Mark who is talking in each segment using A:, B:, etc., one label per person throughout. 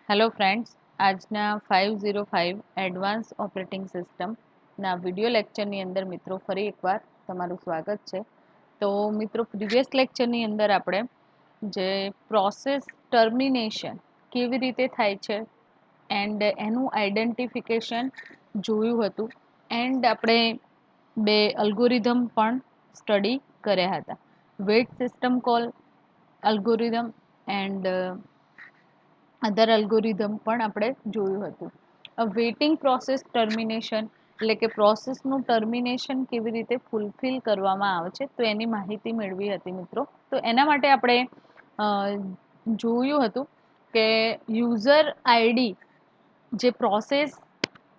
A: Hello friends, આજના 505 advance operating સિસ્ટમના video લેક્ચરની અંદર મિત્રો ફરી એકવાર તમારું સ્વાગત છે. તો મિત્રો પ્રીવિયસ લેક્ચરની અંદર આપણે જે પ્રોસેસ ટર્મિનેશન કેવી રીતે થાય છે એન્ડ એનું આઈડેન્ટિફિકેશન જોયું હતું એન્ડ આપણે બે અલ્ગોરિધમ પણ સ્ટડી કર્યા હતા. Wait system call algorithm and other algorithm પણ આપણે જોયું હતું. વેઇટિંગ પ્રોસેસ ટર્મિનેશન એટલે કે પ્રોસેસનું ટર્મિનેશન કેવી રીતે ફૂલફિલ કરવામાં આવે છે તો એની માહિતી મેળવી હતી મિત્રો. તો એના માટે આપણે જોયું હતું કે યુઝર આઈડી જે પ્રોસેસ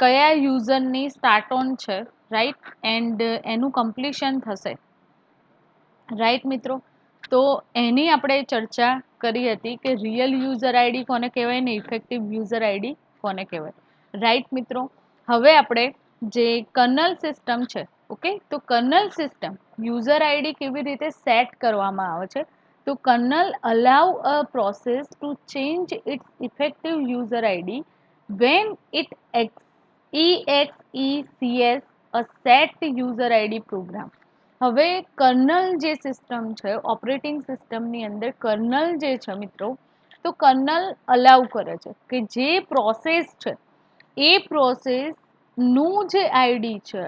A: કયા યુઝરની સ્ટાર્ટ ઓન છે, રાઈટ, એન્ડ એનું કમ્પ્લીશન થશે, રાઈટ મિત્રો. તો એની આપણે ચર્ચા કરી હતી કે રિયલ યુઝર આઈડી કોને કહેવાય ને ઇફેક્ટિવ યુઝર આઈડી કોને કહેવાય, રાઈટ મિત્રો. હવે આપણે જે કર્નલ સિસ્ટમ છે, ઓકે, તો કર્નલ સિસ્ટમ યુઝર આઈડી કેવી રીતે સેટ કરવામાં આવે છે તો kernel allow a process to change its effective user ID when it execs a set user id program. હવે કર્નલ જે સિસ્ટમ છે, ઓપરેટિંગ સિસ્ટમની અંદર કર્નલ જે છે મિત્રો, તો કર્નલ અલાઉ કરે છે કે જે પ્રોસેસ છે એ પ્રોસેસનું જે આઈડી છે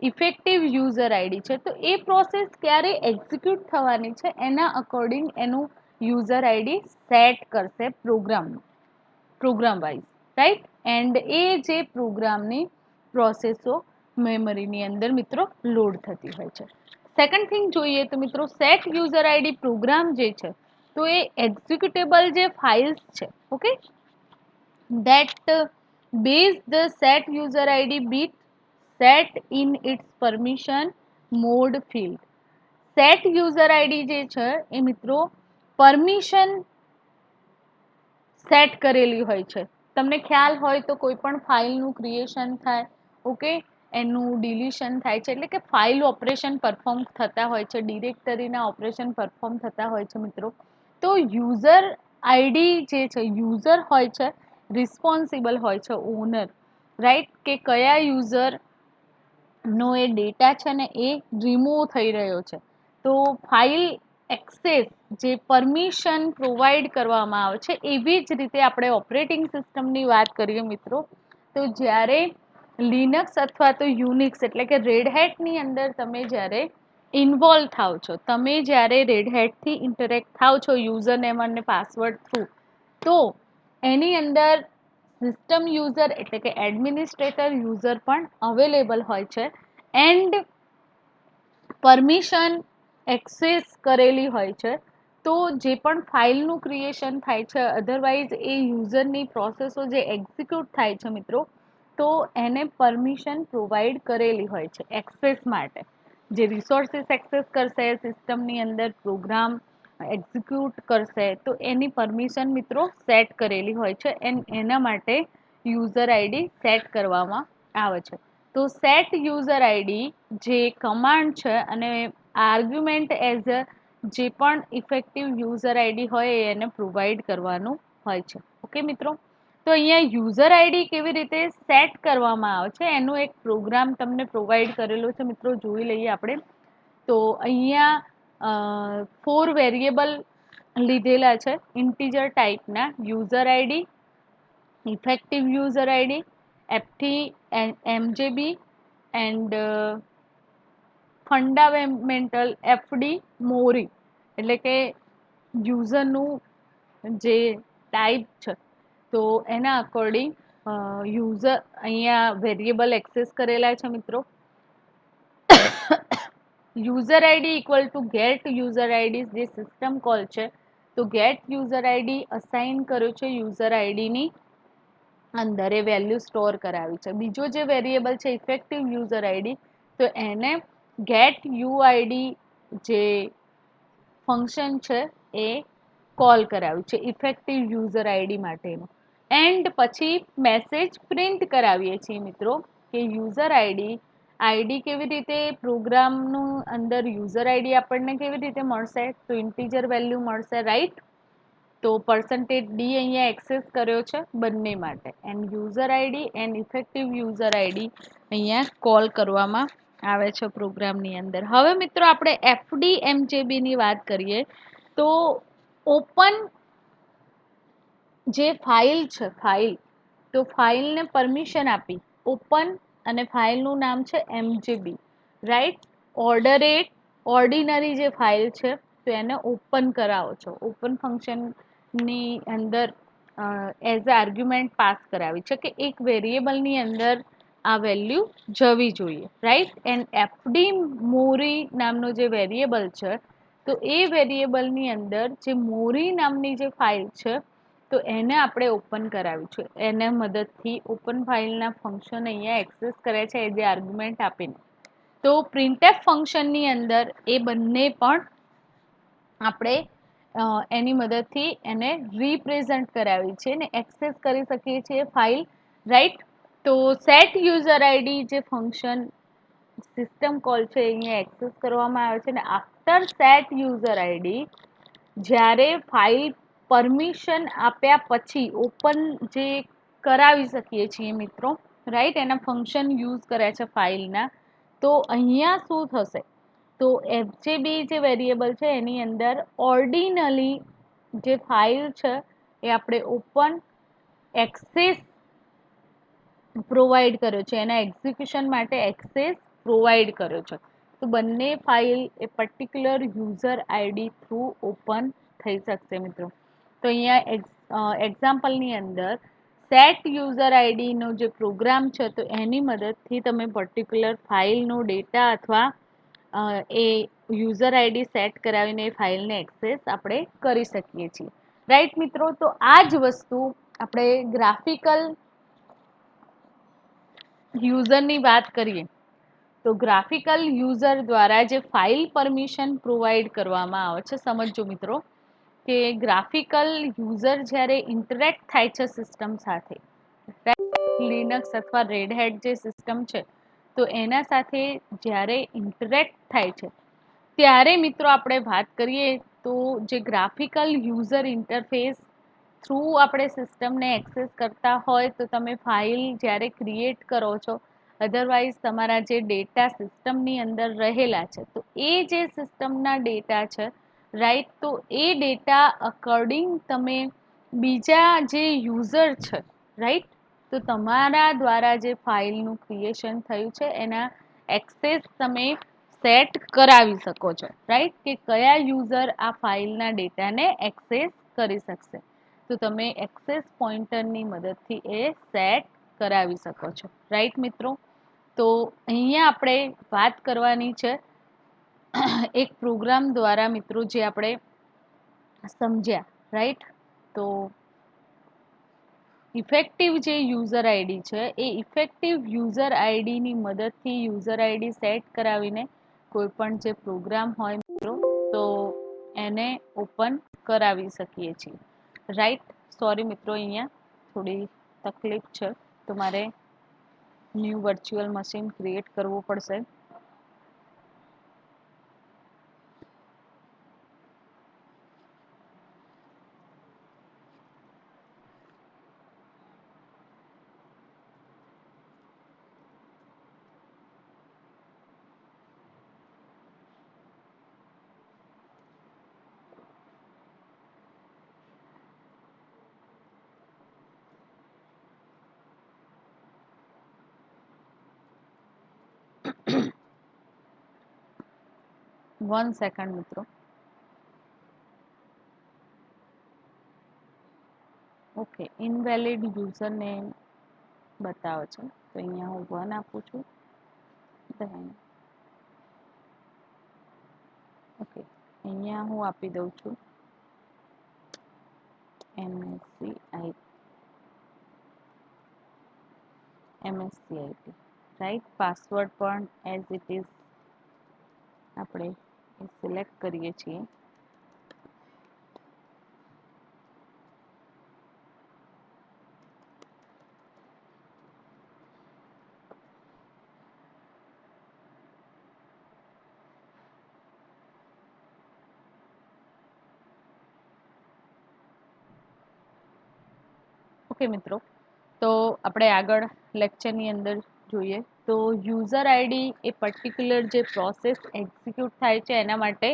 A: ઇફેક્ટિવ યુઝર આઈડી છે, તો એ પ્રોસેસ ક્યારે એક્ઝિક્યુટ થવાની છે એના અકોર્ડિંગ એનું યુઝર આઈડી સેટ કરશે પ્રોગ્રામ વાઇઝ, રાઈટ. એન્ડ એ જે પ્રોગ્રામની પ્રોસેસો મેમરીની અંદર મિત્રો લોડ થતી હોય છે. સેકન્ડ થિંગ જોઈએ તો મિત્રો સેટ યુઝર આઈડી પ્રોગ્રામ જે છે તો એ એક્ઝિક્યુટેબલ જે ફાઇલ્સ છે, okay, that base the set user id bit set in its permission mode field. Set user ID જે છે એ મિત્રો પરમિશન સેટ કરેલી હોય છે. તમને ખ્યાલ હોય તો કોઈ પણ ફાઇલનું ક્રિએશન થાય, ઓકે, એનું ડિલીશન થાય છે, એટલે કે ફાઇલ ઓપરેશન પરફોર્મ થતા હોય છે, ડિરેક્ટરીના ઓપરેશન પરફોર્મ થતા હોય છે મિત્રો. તો યુઝર આઈડી જે છે, યુઝર હોય છે રિસ્પોન્સિબલ હોય છે, ઓનર, રાઈટ, કે કયા યુઝરનો એ ડેટા છે ને એ રિમૂવ થઈ રહ્યો છે. તો ફાઇલ એક્સેસ જે પરમિશન પ્રોવાઈડ કરવામાં આવે છે એવી જ રીતે આપણે ઓપરેટિંગ સિસ્ટમની વાત કરીએ મિત્રો, તો જ્યારે લિનક્સ અથવા તો યુનિક્સ એટલે કે રેડ હેટની અંદર તમે જ્યારે ઇન્વોલ્વ થાવ છો, તમે જ્યારે રેડ હેટથી ઇન્ટરેક્ટ થાવ છો યુઝર નેમ અને પાસવર્ડ થ્રુ, તો એની અંદર સિસ્ટમ યુઝર એટલે કે એડમિનિસ્ટ્રેટર યુઝર પણ અવેલેબલ હોય છે એન્ડ પરમિશન એક્સેસ કરેલી હોય છે. તો જે પણ ફાઇલનું ક્રિએશન થાય છે, અધરવાઇઝ એ યુઝરની પ્રોસેસો જે એક્ઝિક્યુટ થાય છે મિત્રો, તો એને પરમિશન પ્રોવાઈડ કરેલી હોય છે એક્સેસ માટે. જે રિસોર્સિસ એક્સેસ કરશે સિસ્ટમની અંદર, પ્રોગ્રામ એક્ઝિક્યુટ કરશે, તો એની પરમિશન મિત્રો સેટ કરેલી હોય છે એન્ડ એના માટે યુઝર આઈડી સેટ કરવામાં આવે છે. તો સેટ યુઝર આઈડી જે કમાન્ડ છે અને આર્ગ્યુમેન્ટ એઝ અ જે પણ ઇફેક્ટિવ યુઝર આઈડી હોય એને પ્રોવાઈડ કરવાનું હોય છે, ઓકે મિત્રો. તો અહીંયા યુઝર આઈડી કેવી રીતે સેટ કરવામાં આવે છે એનો એક પ્રોગ્રામ તમને પ્રોવાઈડ કરેલો છે મિત્રો, જોઈ લઈએ આપણે. તો અહીંયા 4 વેરિયેબલ લીધેલા છે ઇન્ટીજર ટાઈપના: user ID, effective user ID, FT, MJB and fundamental FD મોરી, એટલે કે યુઝરનું જે ટાઈપ છે તો એના અકોર્ડિંગ યુઝર અહીંયા વેરિયેબલ એક્સેસ કરેલા છે મિત્રો. User ID equal to get user ID જે સિસ્ટમ કોલ છે, તો ગેટ યુઝર આઈડી અસાઇન કર્યો છે યુઝર આઈડીની અંદર, એ વેલ્યુ સ્ટોર કરાવી છે. બીજો જે વેરિયેબલ છે ઇફેક્ટિવ યુઝર આઈડી, તો એને ગેટ યુઆઈડી જે ફંક્શન છે એ કોલ કરાવ્યું છે ઇફેક્ટિવ યુઝર આઈડી માટેનું. એન્ડ પછી મેસેજ પ્રિન્ટ કરાવીએ છીએ મિત્રો કે યુઝર આઈડી કેવી રીતે પ્રોગ્રામનું અંદર યુઝર આઈડી આપણને કેવી રીતે મળશે, તો ઇન્ટીજર વેલ્યુ મળશે, રાઈટ. તો પર્સન્ટેજ ડી અહીંયા એક્સેસ કર્યો છે બંને માટે, and user ID and effective user ID અહીંયા કોલ કરવામાં આવે છે પ્રોગ્રામની અંદર. હવે મિત્રો આપણે FDMJBની વાત કરીએ તો ઓપન જે ફાઇલ છે તો ફાઇલને પરમિશન આપી ઓપન, અને ફાઇલનું નામ છે MJB, રાઈટ. ઓર્ડરેટ ઓર્ડિનરી જે ફાઇલ છે તો એને ઓપન કરાવો છો, ઓપન ફંક્શનની અંદર એઝ અ આર્ગ્યુમેન્ટ પાસ કરાવી છે કે એક વેરિયેબલની અંદર આ વેલ્યુ જવી જોઈએ, રાઈટ. એન્ડ એફડી મોરી નામનો જે વેરિયેબલ છે તો એ વેરિયેબલની અંદર જે મોરી નામની જે ફાઇલ છે તો એને આપણે ઓપન કરાવ્યું છે, એને મદદથી ઓપન ફાઇલના ફંક્શન અહીંયા એક્સેસ કરે છે એઝ એ આર્ગ્યુમેન્ટ આપીને. તો પ્રિન્ટએફ ફંક્શનની અંદર એ બંને પણ આપણે એની મદદથી એને રિપ્રેઝન્ટ કરાવી છે ને એક્સેસ કરી શકીએ છીએ ફાઇલ, રાઈટ. તો સેટ યુઝર આઈડી જે ફંક્શન સિસ્ટમ કોલ છે અહીંયા એક્સેસ કરવામાં આવે છે, ને આફ્ટર સેટ યુઝર આઈડી જ્યારે ફાઇલ પરમિશન આપ્યા પછી ઓપન જે કરાવી શકીએ છીએ મિત્રો, રાઈટ. એના ફંક્શન યુઝ કર્યા છે ફાઇલના, તો અહીંયા શું થશે તો FJB જે વેરિયેબલ છે એની અંદર ઓર્ડિનલી જે ફાઇલ છે એ આપણે ઓપન એક્સેસ પ્રોવાઈડ કર્યો છે, એના એક્ઝિક્યુશન માટે એક્સેસ પ્રોવાઈડ કર્યો છે. તો બંને ફાઇલ એ particular user ID through open થઈ શકશે મિત્રો. તો અહીંયા એક્ઝામ્પલની અંદર સેટ યુઝર આઈડીનો જે પ્રોગ્રામ છે તો એની મદદથી તમે પર્ટિક્યુલર ફાઇલનો ડેટા અથવા એ યુઝર આઈડી સેટ કરાવીને એ ફાઇલને એક્સેસ આપણે કરી શકીએ છીએ, રાઈટ મિત્રો. તો આ જ વસ્તુ આપણે ગ્રાફિકલ યુઝરની વાત કરીએ તો ગ્રાફિકલ યુઝર દ્વારા જે ફાઇલ પરમિશન પ્રોવાઈડ કરવામાં આવે છે, સમજો મિત્રો કે ગ્રાફિકલ યુઝર જ્યારે ઇન્ટરેક્ટ થાય છે સિસ્ટમ સાથે, લિનક્સ અથવા રેડ હેટ જે સિસ્ટમ છે તો એના સાથે જ્યારે ઇન્ટરેક્ટ થાય છે ત્યારે મિત્રો આપણે વાત કરીએ તો જે ગ્રાફિકલ યુઝર ઇન્ટરફેસ થ્રુ આપણે સિસ્ટમને એક્સેસ કરતા હોય તો તમે ફાઇલ જ્યારે ક્રિએટ કરો છો, અધરવાઇઝ તમારા જે ડેટા સિસ્ટમની અંદર રહેલા છે તો એ જે સિસ્ટમના ડેટા છે, રાઈટ. તો એ ડેટા અકોર્ડિંગ તમે બીજા જે યુઝર છે, રાઈટ, તો તમારા દ્વારા જે ફાઇલનું ક્રિએશન થયું છે એના એક્સેસ તમે સેટ કરાવી શકો છો, રાઈટ, કે કયા યુઝર આ ફાઇલના ડેટાને એક્સેસ કરી શકશે. તો તમે એક્સેસ પોઇન્ટરની મદદથી એ સેટ કરાવી શકો છો, રાઈટ મિત્રો. તો અહીંયા આપણે વાત કરવાની છે એક પ્રોગ્રામ દ્વારા મિત્રો જે આપણે સમજ્યા, રાઈટ. તો ઇફેક્ટિવ જે યુઝર આઈડી છે એ ઇફેક્ટિવ યુઝર આઈડીની મદદથી યુઝર આઈડી સેટ કરાવીને કોઈ પણ જે પ્રોગ્રામ હોય મિત્રો તો એને ઓપન કરાવી શકીએ છીએ, રાઈટ. સોરી મિત્રો અહીંયા થોડી તકલીફ છે તો મારે ન્યૂ વર્ચ્યુઅલ મશીન ક્રિએટ કરવું પડશે. વન સેકન્ડ મિત્રો. ઓકે, ઇનવેલિડ યુઝર નેમ બતાવે છે તો અહીંયા હું 1 આપું છું. ઓકે, અહીંયા હું આપી દઉં છું MSCIT, રાઈટ. પાસવર્ડ પણ એઝ ઇટ ઇઝ આપણે સિલેક્ટ કરીએ છીએ. ઓકે મિત્રો, તો આપણે આગળ લેક્ચરની અંદર જોઈએ તો યુઝર આઈડી એ પર્ટિક્યુલર જે પ્રોસેસ એક્ઝિક્યુટ થાય છે એના માટે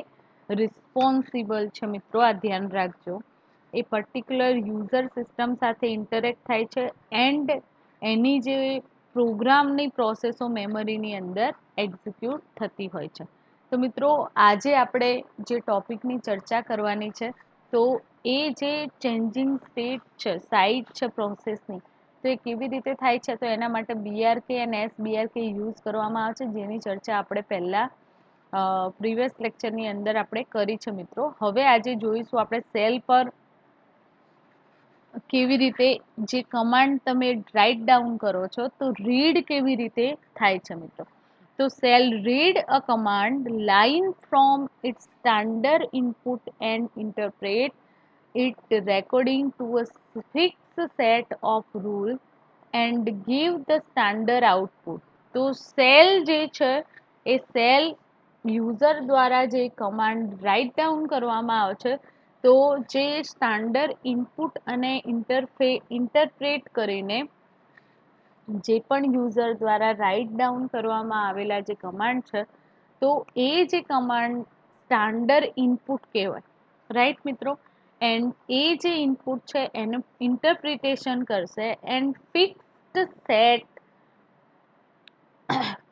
A: રિસ્પોન્સિબલ છે મિત્રો, આ ધ્યાન રાખજો. એ પર્ટિક્યુલર યુઝર સિસ્ટમ સાથે ઇન્ટરેક્ટ થાય છે એન્ડ એની જે પ્રોગ્રામની પ્રોસેસો મેમરીની અંદર એક્ઝિક્યુટ થતી હોય છે. તો મિત્રો, આજે આપણે જે ટોપિકની ચર્ચા કરવાની છે તો એ જે ચેન્જિંગ સ્ટેટ છે, સાઇઝ છે પ્રોસેસની, તો એ કેવી રીતે થાય છે, તો એના માટે BRK અને SBRK યુઝ કરવામાં આવે છે, જેની ચર્ચા આપણે પહેલાં પ્રીવિયસ લેક્ચરની અંદર આપણે કરી છે મિત્રો. હવે આજે જોઈશું આપણે સેલ પર કેવી રીતે જે કમાન્ડ તમે રાઇટ ડાઉન કરો છો તો રીડ કેવી રીતે થાય છે મિત્રો. તો shell read a command line from its standard input and interpret it according to a fixed set of rules and give the standard output. તો સેલ જે છે એ સેલ યુઝર દ્વારા જે કમાન્ડ રાઇટ ડાઉન કરવામાં આવે છે તો જે સ્ટાન્ડર્ડ ઇનપુટ અને ઇન્ટરપ્રેટ કરીને જે પણ યુઝર દ્વારા રાઇટ ડાઉન કરવામાં આવેલા જે કમાન્ડ છે તો એ જે કમાન્ડ સ્ટાન્ડર્ડ ઇનપુટ કહેવાય, રાઈટ મિત્રો. એન્ડ એ જે ઇનપુટ છે એનું ઇન્ટરપ્રિટેશન કરશે એન્ડ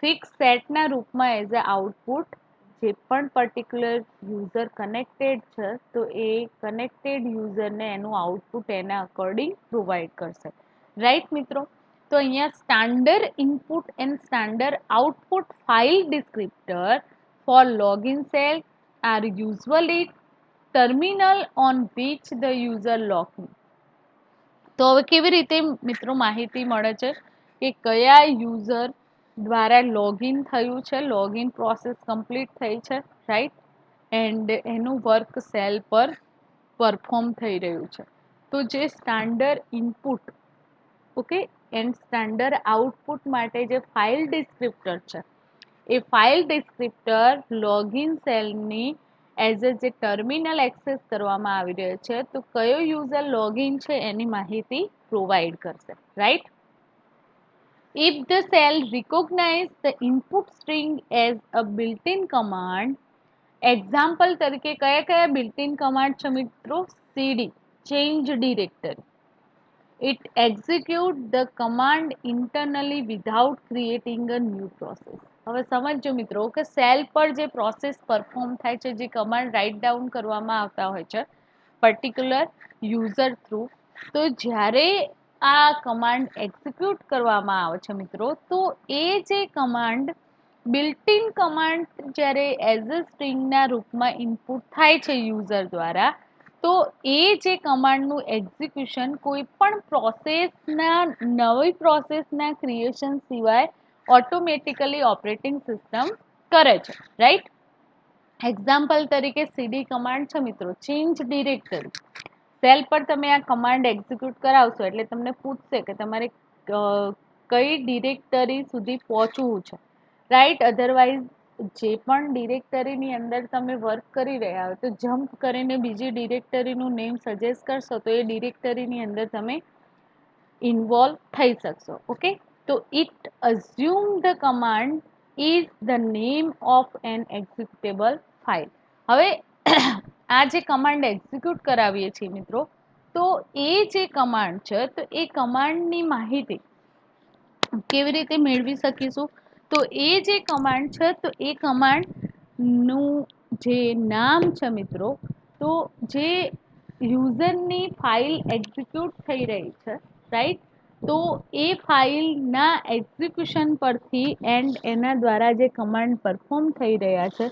A: ફિક્સ સેટના રૂપમાં એઝ અ આઉટપુટ જે પણ પર્ટિક્યુલર યુઝર કનેક્ટેડ છે તો એ કનેક્ટેડ યુઝરને એનું આઉટપુટ એના અકોર્ડિંગ પ્રોવાઈડ કરશે, રાઈટ મિત્રો. તો અહીંયા standard input and standard output file descriptor for login shell are usually terminal on which the user login. તો હવે કેવી રીતે મિત્રો માહિતી મળે છે કે કયા યુઝર દ્વારા લોગિન થયું છે, લોગિન પ્રોસેસ કમ્પ્લીટ થઈ છે, રાઈટ, એન્ડ એનું વર્ક સેલ પર પરફોર્મ થઈ રહ્યું છે. તો જે standard input okay and standard output માટે જે ફાઇલ ડિસ્ક્રિપ્ટર છે એ ફાઇલ ડિસ્ક્રિપ્ટર લોગિન સેલની એઝ જે ટર્મિનલ એક્સેસ કરવામાં આવી રહ્યો છે તો કયો યુઝર લોગિન છે એની માહિતી પ્રોવાઈડ કરશે, right. If the cell recognize the input string as a built-in command, example તરીકે કયા કયા બિલ્ટ-ઇન કમાન્ડ છે મિત્રો? cd change directory, it execute the command internally without creating a new process. હવે સમજો મિત્રો કે સેલ પર જે પ્રોસેસ પરફોર્મ થાય છે, જે કમાન્ડ રાઇટ ડાઉન કરવામાં આવતા હોય છે પર્ટિક્યુલર યુઝર થ્રુ, તો જ્યારે આ કમાન્ડ એક્ઝિક્યુટ કરવામાં આવે છે મિત્રો તો એ જે કમાન્ડ બિલ્ટ-ઇન કમાન્ડ જ્યારે એઝ અ સ્ટ્રિંગના રૂપમાં ઇનપુટ થાય છે યુઝર દ્વારા, તો એ જે કમાન્ડનું એક્ઝિક્યુશન કોઈ પણ પ્રોસેસના નવી પ્રોસેસના ક્રિએશન સિવાય ઓટોમેટિકલી ઓપરેટિંગ સિસ્ટમ કરે છે, રાઈટ. એક્ઝામ્પલ તરીકે સીડી કમાન્ડ છે મિત્રો, ચેન્જ ડિરેક્ટરી. સેલ પર તમે આ કમાન્ડ એક્ઝિક્યુટ કરાવશો એટલે તમને પૂછશે કે તમારે કઈ ડિરેક્ટરી સુધી પહોંચવું છે, રાઈટ. અધરવાઇઝ જે પણ ડિરેક્ટરીની અંદર તમે વર્ક કરી રહ્યા હો તો જમ્પ કરીને બીજી ડિરેક્ટરીનું નેમ સજેસ્ટ કરશો તો એ ડિરેક્ટરીની અંદર તમે ઇન્વોલ્વ થઈ શકશો, ઓકે. તો it assume the command is the name of an executable file. હવે આ જે કમાન્ડ એક્ઝિક્યુટ કરાવીએ છીએ મિત્રો તો એ જે કમાન્ડ છે તો એ કમાન્ડની માહિતી કેવી રીતે મેળવી શકીશું? તો એ જે કમાન્ડ છે તો એ કમાન્ડનું જે નામ છે મિત્રો, તો જે યુઝરની ફાઇલ એક્ઝિક્યુટ થઈ રહી છે, રાઈટ, તો એ ફાઇલના એક્ઝિક્યુશન પરથી એન્ડ એના દ્વારા જે કમાન્ડ પરફોર્મ થઈ રહ્યા છે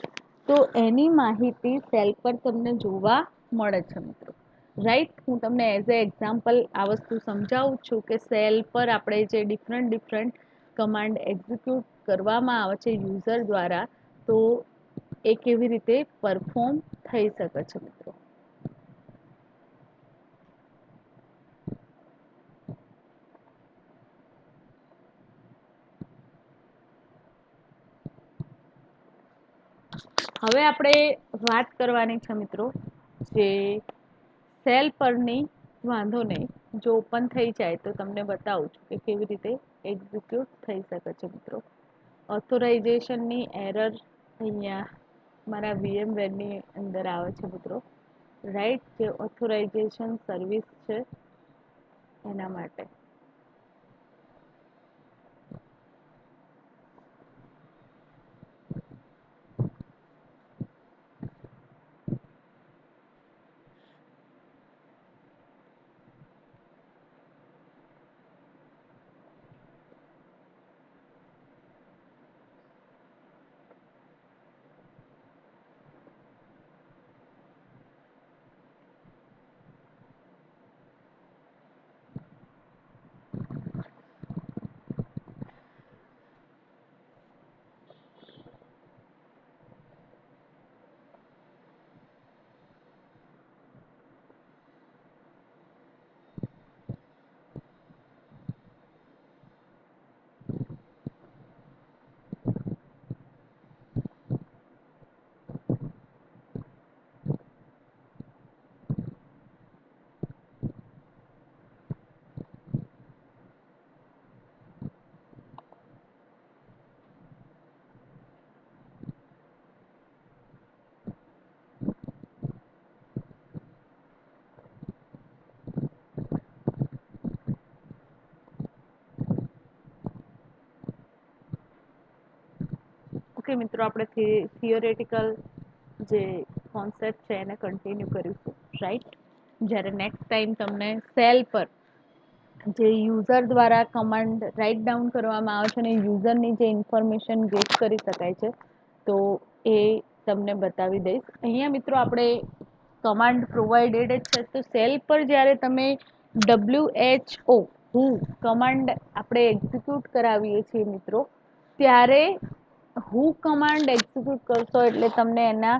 A: તો એની માહિતી સેલ પર તમને જોવા મળે છે મિત્રો, રાઈટ. હું તમને એઝ એ એક્ઝામ્પલ આ વસ્તુ સમજાવું છું કે સેલ પર આપણે જે ડિફરન્ટ કમાન્ડ એક્ઝિક્યુટ કરવામાં આવે છે યુઝર દ્વારા તો એ કેવી રીતે પરફોર્મ થઈ શકે છે મિત્રો. હવે આપણે વાત કરવાની છે મિત્રો જે સેલ પરની, વાંધો નહીં, જો ઓપન થઈ જાય તો તમને બતાવું છું કે કેવી રીતે એક્ઝિક્યુટ થઈ શકે છે મિત્રો. ઓથોરાઇઝેશનની એરર અહીંયા મારા VMwareની અંદર આવે છે મિત્રો, રાઈટ, જે ઓથોરાઇઝેશન સર્વિસ છે એના માટે. ઓકે મિત્રો, આપણે થિયોરેટિકલ જે કોન્સેપ્ટ છે એને કન્ટિન્યુ કરીશું, રાઈટ. જ્યારે નેક્સ્ટ ટાઈમ તમને સેલ પર જે યુઝર દ્વારા કમાન્ડ રાઇટ ડાઉન કરવામાં આવે છે અને યુઝરની જે ઇન્ફોર્મેશન ગેટ કરી શકાય છે તો એ તમને બતાવી દઈશ. અહીંયા મિત્રો આપણે કમાન્ડ પ્રોવાઇડેડ જ છે, તો સેલ પર જ્યારે તમે WHO હુ કમાન્ડ આપણે એક્ઝિક્યુટ કરાવીએ છીએ મિત્રો, ત્યારે હુ કમાન્ડ એક્ઝિક્યુટ કરશો એટલે તમને એના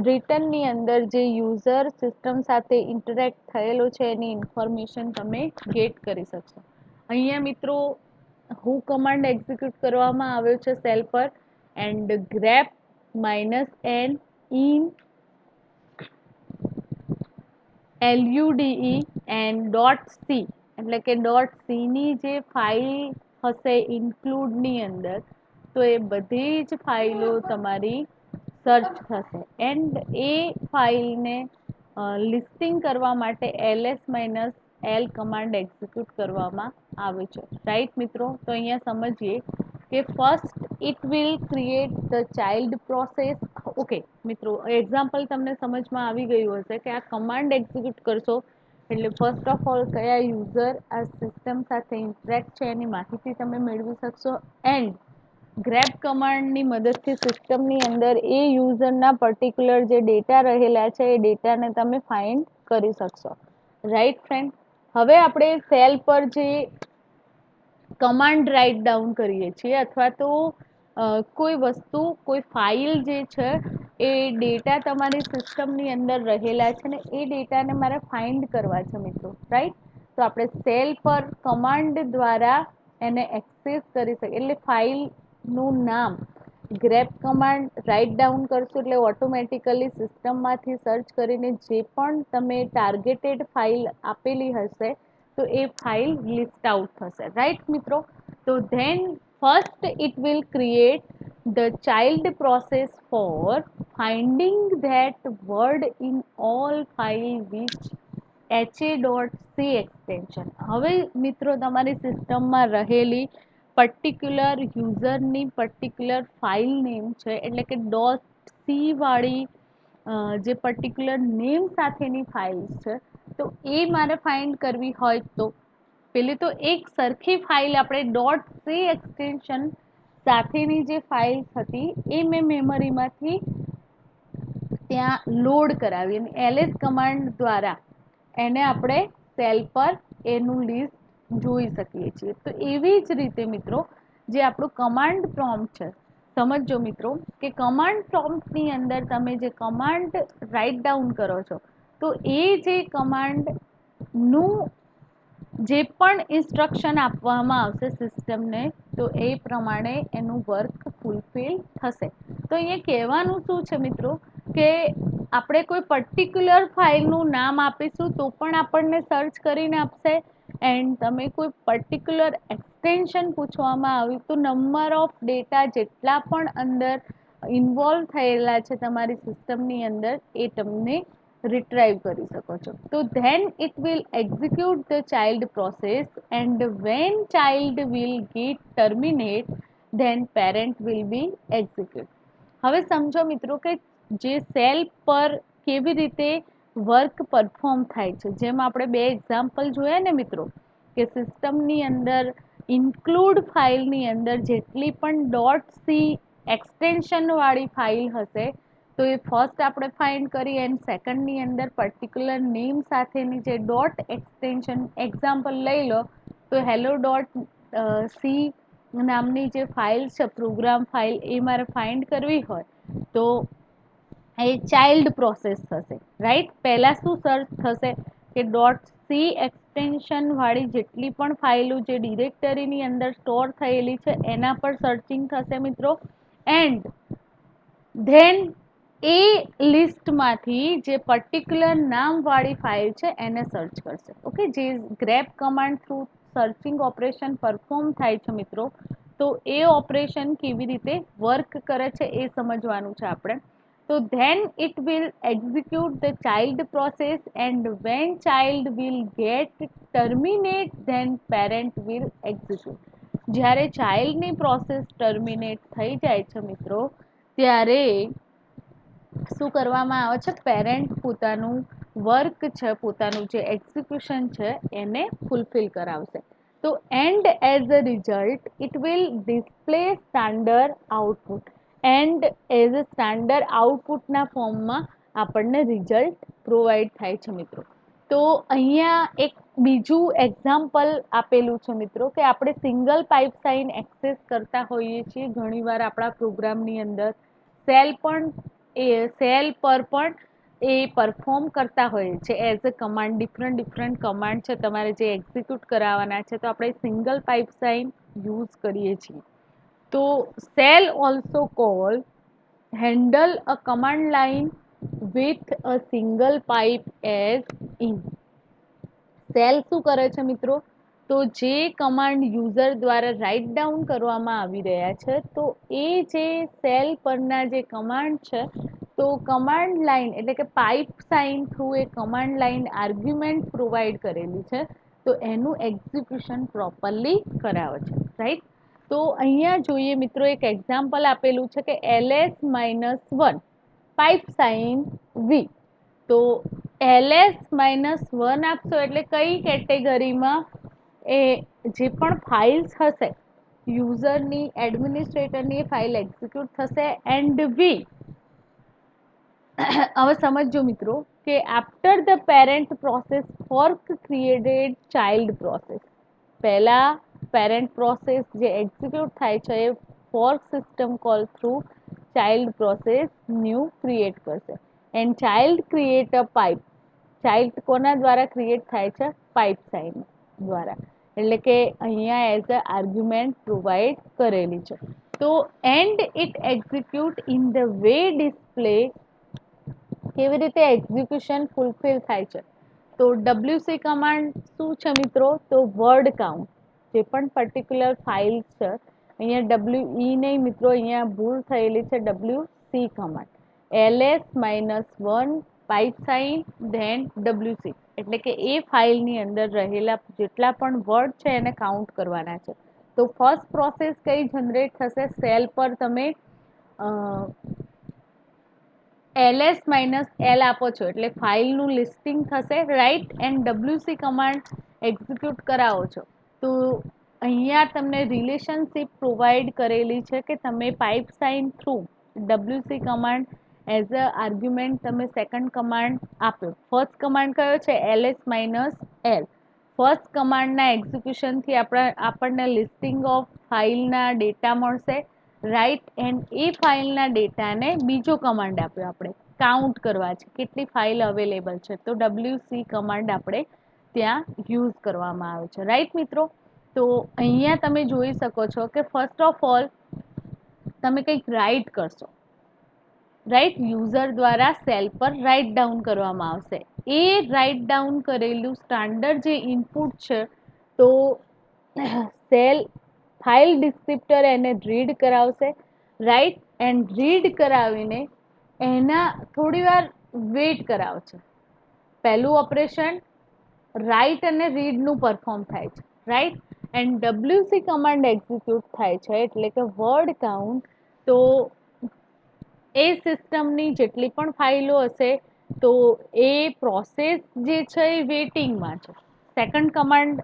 A: રિટર્નની અંદર જે યુઝર સિસ્ટમ સાથે ઇન્ટરેક્ટ થયેલો છે એની ઇન્ફોર્મેશન તમે ગેટ કરી શકશો. અહીંયા મિત્રો હુ કમાન્ડ એક્ઝિક્યુટ કરવામાં આવ્યો છે સેલ પર, and grep -n in lude and .c એટલે કે .c ની જે ફાઇલ હશે ઇન્ક્લુડની અંદર, તો એ બધી જ ફાઇલો તમારી સર્ચ થશે એન્ડ એ ફાઇલને લિસ્ટિંગ કરવા માટે ls-l કમાન્ડ એક્ઝિક્યુટ કરવામાં આવે છે, રાઈટ મિત્રો. તો અહીંયા સમજીએ કે first it will create the child process. Okay મિત્રો, એક્ઝામ્પલ તમને સમજમાં આવી ગયું હશે કે આ કમાન્ડ એક્ઝિક્યુટ કરશો એટલે ફર્સ્ટ ઓફ ઓલ કયા યુઝર આ સિસ્ટમ સાથે ઇન્ટરેક્ટ છે એની માહિતી તમે મેળવી શકશો, એન્ડ ગ્રેપ કમાન્ડની મદદથી સિસ્ટમની અંદર એ યુઝરના પર્ટિક્યુલર જે ડેટા રહેલા છે એ ડેટાને તમે ફાઇન્ડ કરી શકશો, રાઈટ ફ્રેન્ડ. હવે આપણે સેલ પર જે કમાન્ડ રાઇટ ડાઉન કરીએ છીએ અથવા તો કોઈ વસ્તુ, કોઈ ફાઇલ જે છે એ ડેટા તમારી સિસ્ટમની અંદર રહેલા છે ને એ ડેટાને મારે ફાઇન્ડ કરવા છે મિત્રો, રાઈટ. તો આપણે સેલ પર કમાન્ડ દ્વારા એને એક્સેસ કરી શકીએ, એટલે ફાઇલનું નામ ગ્રેપ કમાન્ડ રાઇટ ડાઉન કરશો એટલે ઓટોમેટિકલી સિસ્ટમમાંથી સર્ચ કરીને જે પણ તમે ટાર્ગેટેડ ફાઇલ આપેલી હશે તો એ ફાઇલ લિસ્ટ આઉટ થશે, રાઈટ મિત્રો. તો then first it will create the child process for finding that word in all file which ha.c extension. હવે મિત્રો તમારી સિસ્ટમમાં રહેલી પર્ટિક્યુલર યુઝરની પર્ટિક્યુલર ફાઇલ નેમ છે એટલે કે .c વાળી જે પર્ટિક્યુલર નેમ સાથેની ફાઇલ્સ છે તો એ મારે ફાઇન્ડ કરવી હોય તો પેલી તો એક સરખી ફાઇલ આપણે .c એક્સટેન્શન સાથેની જે ફાઇલ્સ હતી એ મેં મેમરીમાંથી ત્યાં લોડ કરાવી અને ls કમાન્ડ દ્વારા એને આપણે સેલ પર એનું લિસ્ટ જોઈ શકીએ છીએ. તો એવી જ રીતે મિત્રો જે આપણું કમાન્ડ પ્રોમ્પ્ટ છે, સમજો મિત્રો કે કમાન્ડ પ્રોમ્પ્ટની અંદર તમે જે કમાન્ડ રાઇટ ડાઉન કરો છો તો એ જે કમાન્ડનું જે પણ ઇન્સ્ટ્રક્શન આપવામાં આવશે સિસ્ટમને તો એ પ્રમાણે એનું વર્ક ફૂલફિલ થશે. તો અહીંયા કહેવાનું શું છે મિત્રો કે આપણે કોઈ પર્ટિક્યુલર ફાઇલનું નામ આપીશું તો પણ આપણને સર્ચ કરીને આપશે, એન્ડ તમે કોઈ પર્ટિક્યુલર એક્સટેન્શન પૂછવામાં આવ્યું તો નંબર ઓફ ડેટા જેટલા પણ અંદર ઇન્વોલ્વ થયેલા છે તમારી સિસ્ટમની અંદર એ તમને રિટ્રાઈવ કરી શકો છો. તો then it will execute the child process and when child will get terminate then parent will be execute. હવે સમજો મિત્રો કે જે સેલ પર કેવી રીતે વર્ક પરફોર્મ થાય છે, જેમ આપણે બે એક્ઝામ્પલ જોયા ને મિત્રો, કે સિસ્ટમની અંદર ઇન્ક્લુડ ફાઇલની અંદર જેટલી પણ ડોટ સી એક્સટેન્શન વાળી ફાઇલ હશે તો એ ફર્સ્ટ આપણે ફાઇન્ડ કરી એન્ડ સેકન્ડની અંદર પર્ટિક્યુલર નેમ સાથેની જે ડોટ એક્સટેન્શન એક્ઝામ્પલ લઈ લો તો હેલો ડોટ સી નામની જે ફાઇલ છે પ્રોગ્રામ ફાઇલ એ મારે ફાઇન્ડ કરવી હોય તો એ ચાઇલ્ડ પ્રોસેસ થશે, રાઈટ. પહેલાં શું સર્ચ થશે કે ડોટ સી એક્સટેન્શન વાળી જેટલી પણ ફાઇલો જે ડિરેક્ટરીની અંદર સ્ટોર થયેલી છે એના પર સર્ચિંગ થશે મિત્રો. એન્ડ ધેન એ લિસ્ટમાંથી જે પર્ટિક્યુલર નામવાળી ફાઇલ છે એને સર્ચ કરશે. ઓકે, જે grape command through searching operation perform થાય છે મિત્રો, તો એ ઓપરેશન કેવી રીતે વર્ક કરે છે એ સમજવાનું છે આપણે. તો then it will execute the child process and when child will get terminate then parent will execute. જ્યારે ચાઇલ્ડની પ્રોસેસ ટર્મિનેટ થઈ જાય છે મિત્રો ત્યારે શું કરવામાં આવે છે, પેરેન્ટ પોતાનું વર્ક છે, પોતાનું જે એક્ઝિક્યુશન છે એને ફૂલફિલ કરાવશે. તો and as a result it will display standard output and as a standard આઉટપુટના ફોર્મમાં આપણને રિઝલ્ટ પ્રોવાઈડ થાય છે મિત્રો. તો અહીંયા એક બીજું એક્ઝામ્પલ આપેલું છે મિત્રો કે આપણે સિંગલ પાઇપ સાઇન એક્સેસ કરતા હોઈએ છીએ ઘણીવાર આપણા પ્રોગ્રામની અંદર. સેલ પણ સેલ પર પણ એ પરફોર્મ કરતા હોઈએ છે as a command. Different command છે તમારે જે એક્ઝિક્યુટ કરાવવાના છે તો આપણે સિંગલ પાઇપ સાઇન યુઝ કરીએ છીએ. તો cell also call handle a command line with a single pipe as in. Cell શું કરે છે મિત્રો, તો જે કમાન્ડ યુઝર દ્વારા રાઇટ ડાઉન કરવામાં આવી રહ્યા છે તો એ જે સેલ પરના જે કમાન્ડ છે તો કમાન્ડ લાઇન એટલે કે પાઇપ સાઇન થ્રુ એ કમાન્ડ લાઇન આર્ગ્યુમેન્ટ પ્રોવાઈડ કરેલી છે તો એનું એક્ઝિક્યુશન પ્રોપરલી કરાવે છે, રાઈટ. તો અહીંયા જોઈએ મિત્રો એક એક્ઝામ્પલ આપેલું છે કે ls-1 પાઇપ સાઇન વી. તો ls-1 આપશો એટલે કઈ કેટેગરીમાં એ જે પણ ફાઇલ્સ હશે યુઝરની એડમિનિસ્ટ્રેટરની ફાઇલ એક્ઝિક્યુટ થશે એન્ડ વી. હવે સમજો મિત્રો કે after the parent process fork created child process. પહેલા પેરેન્ટ પ્રોસેસ જે એક્ઝિક્યુટ થાય છે એ fork system call through child process new create કરશે and child create a pipe. Child કોના દ્વારા ક્રિએટ થાય છે, પાઇપ સાઇન દ્વારા, એટલે કે અહીંયા એઝ અ આર્ગ્યુમેન્ટ પ્રોવાઈડ કરેલી છે. તો and it execute in the way display. કેવી રીતે એક્ઝિક્યુશન ફૂલફિલ થાય છે, તો ડબ્લ્યુસી કમાન્ડ શું છે મિત્રો, તો વર્ડ કાઉન્ટ જે પણ પર્ટિક્યુલર ફાઇલ છે, અહીંયા ડબ્લ્યુ ઈ નહીં મિત્રો, અહીંયા ભૂલ થયેલી છે, WC command. ls-1 pipe sign then WC એટલે કે એ ફાઇલની અંદર રહેલા જેટલા પણ વર્ડ છે એને કાઉન્ટ કરવાના છે. તો ફર્સ્ટ પ્રોસેસ કઈ જનરેટ થશે, સેલ પર તમે ls-l આપો છો એટલે ફાઇલનું લિસ્ટિંગ થશે, right. And WC command execute કરાવો છો તો અહીંયા તમને રિલેશનશિપ પ્રોવાઈડ કરેલી છે કે તમે pipe sign through WC command as a argument તમે સેકન્ડ કમાન્ડ આપ્યો. ફર્સ્ટ કમાન્ડ કયો છે, ls-l. ફર્સ્ટ કમાન્ડના એક્ઝિક્યુશનથી આપણને લિસ્ટિંગ ઓફ ફાઇલના ડેટા મળશે, રાઈટ. એન્ડ એ ફાઇલના ડેટાને બીજો કમાન્ડ આપ્યો આપણે કાઉન્ટ કરવા છે કેટલી ફાઇલ અવેલેબલ છે તો ડબ્લ્યુસી કમાન્ડ આપણે ત્યાં યુઝ કરવામાં આવે છે, રાઈટ મિત્રો. તો અહીંયા તમે જોઈ શકો છો કે ફર્સ્ટ ઓફ ઓલ તમે કંઈક રાઇટ કરશો, રાઈટ. યુઝર દ્વારા સેલ પર રાઇટ ડાઉન કરવામાં આવશે. એ રાઇટ ડાઉન કરેલું સ્ટાન્ડર્ડ જે ઇનપુટ છે તો સેલ ફાઇલ ડિસ્ક્રિપ્ટર એને રીડ કરાવશે, રાઈટ, એન્ડ રીડ કરાવીને એના થોડી વાર વેઇટ કરાવશે. પહેલું ઓપરેશન રાઇટ અને રીડનું પરફોર્મ થાય છે, right, and WC command execute થાય છે, એટલે કે વર્ડ કાઉન્ટ. તો એ સિસ્ટમની જેટલી પણ ફાઇલો હશે તો એ પ્રોસેસ જે છે એ વેઇટિંગમાં છે. Second command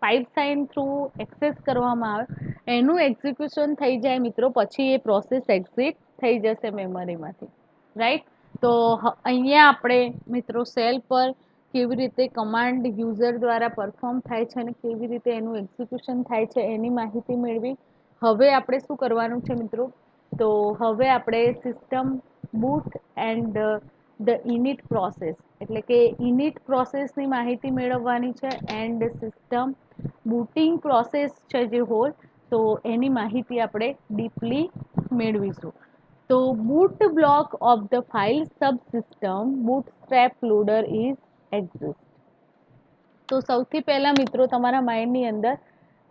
A: pipe sign through access કરવામાં આવે, એનું એક્ઝિક્યુશન થઈ જાય મિત્રો, પછી એ પ્રોસેસ એક્ઝિટ થઈ જશે મેમરીમાંથી, રાઈટ. તો અહીંયા આપણે મિત્રો સેલ પર કેવી રીતે કમાન્ડ યુઝર દ્વારા પરફોર્મ થાય છે અને કેવી રીતે એનું એક્ઝિક્યુશન થાય છે એની માહિતી મેળવી. હવે આપણે શું કરવાનું છે મિત્રો, તો હવે આપણે system boot and the init process, એટલે કે ઇનિટ પ્રોસેસની માહિતી મેળવવાની છે, એન્ડ સિસ્ટમ બૂટિંગ પ્રોસેસ છે જે હોલ, તો એની માહિતી આપણે ડીપલી મેળવીશું. તો boot block of the file subsystem bootstrap loader is exist. તો સૌથી પહેલા મિત્રો તમારા માઇન્ડની અંદર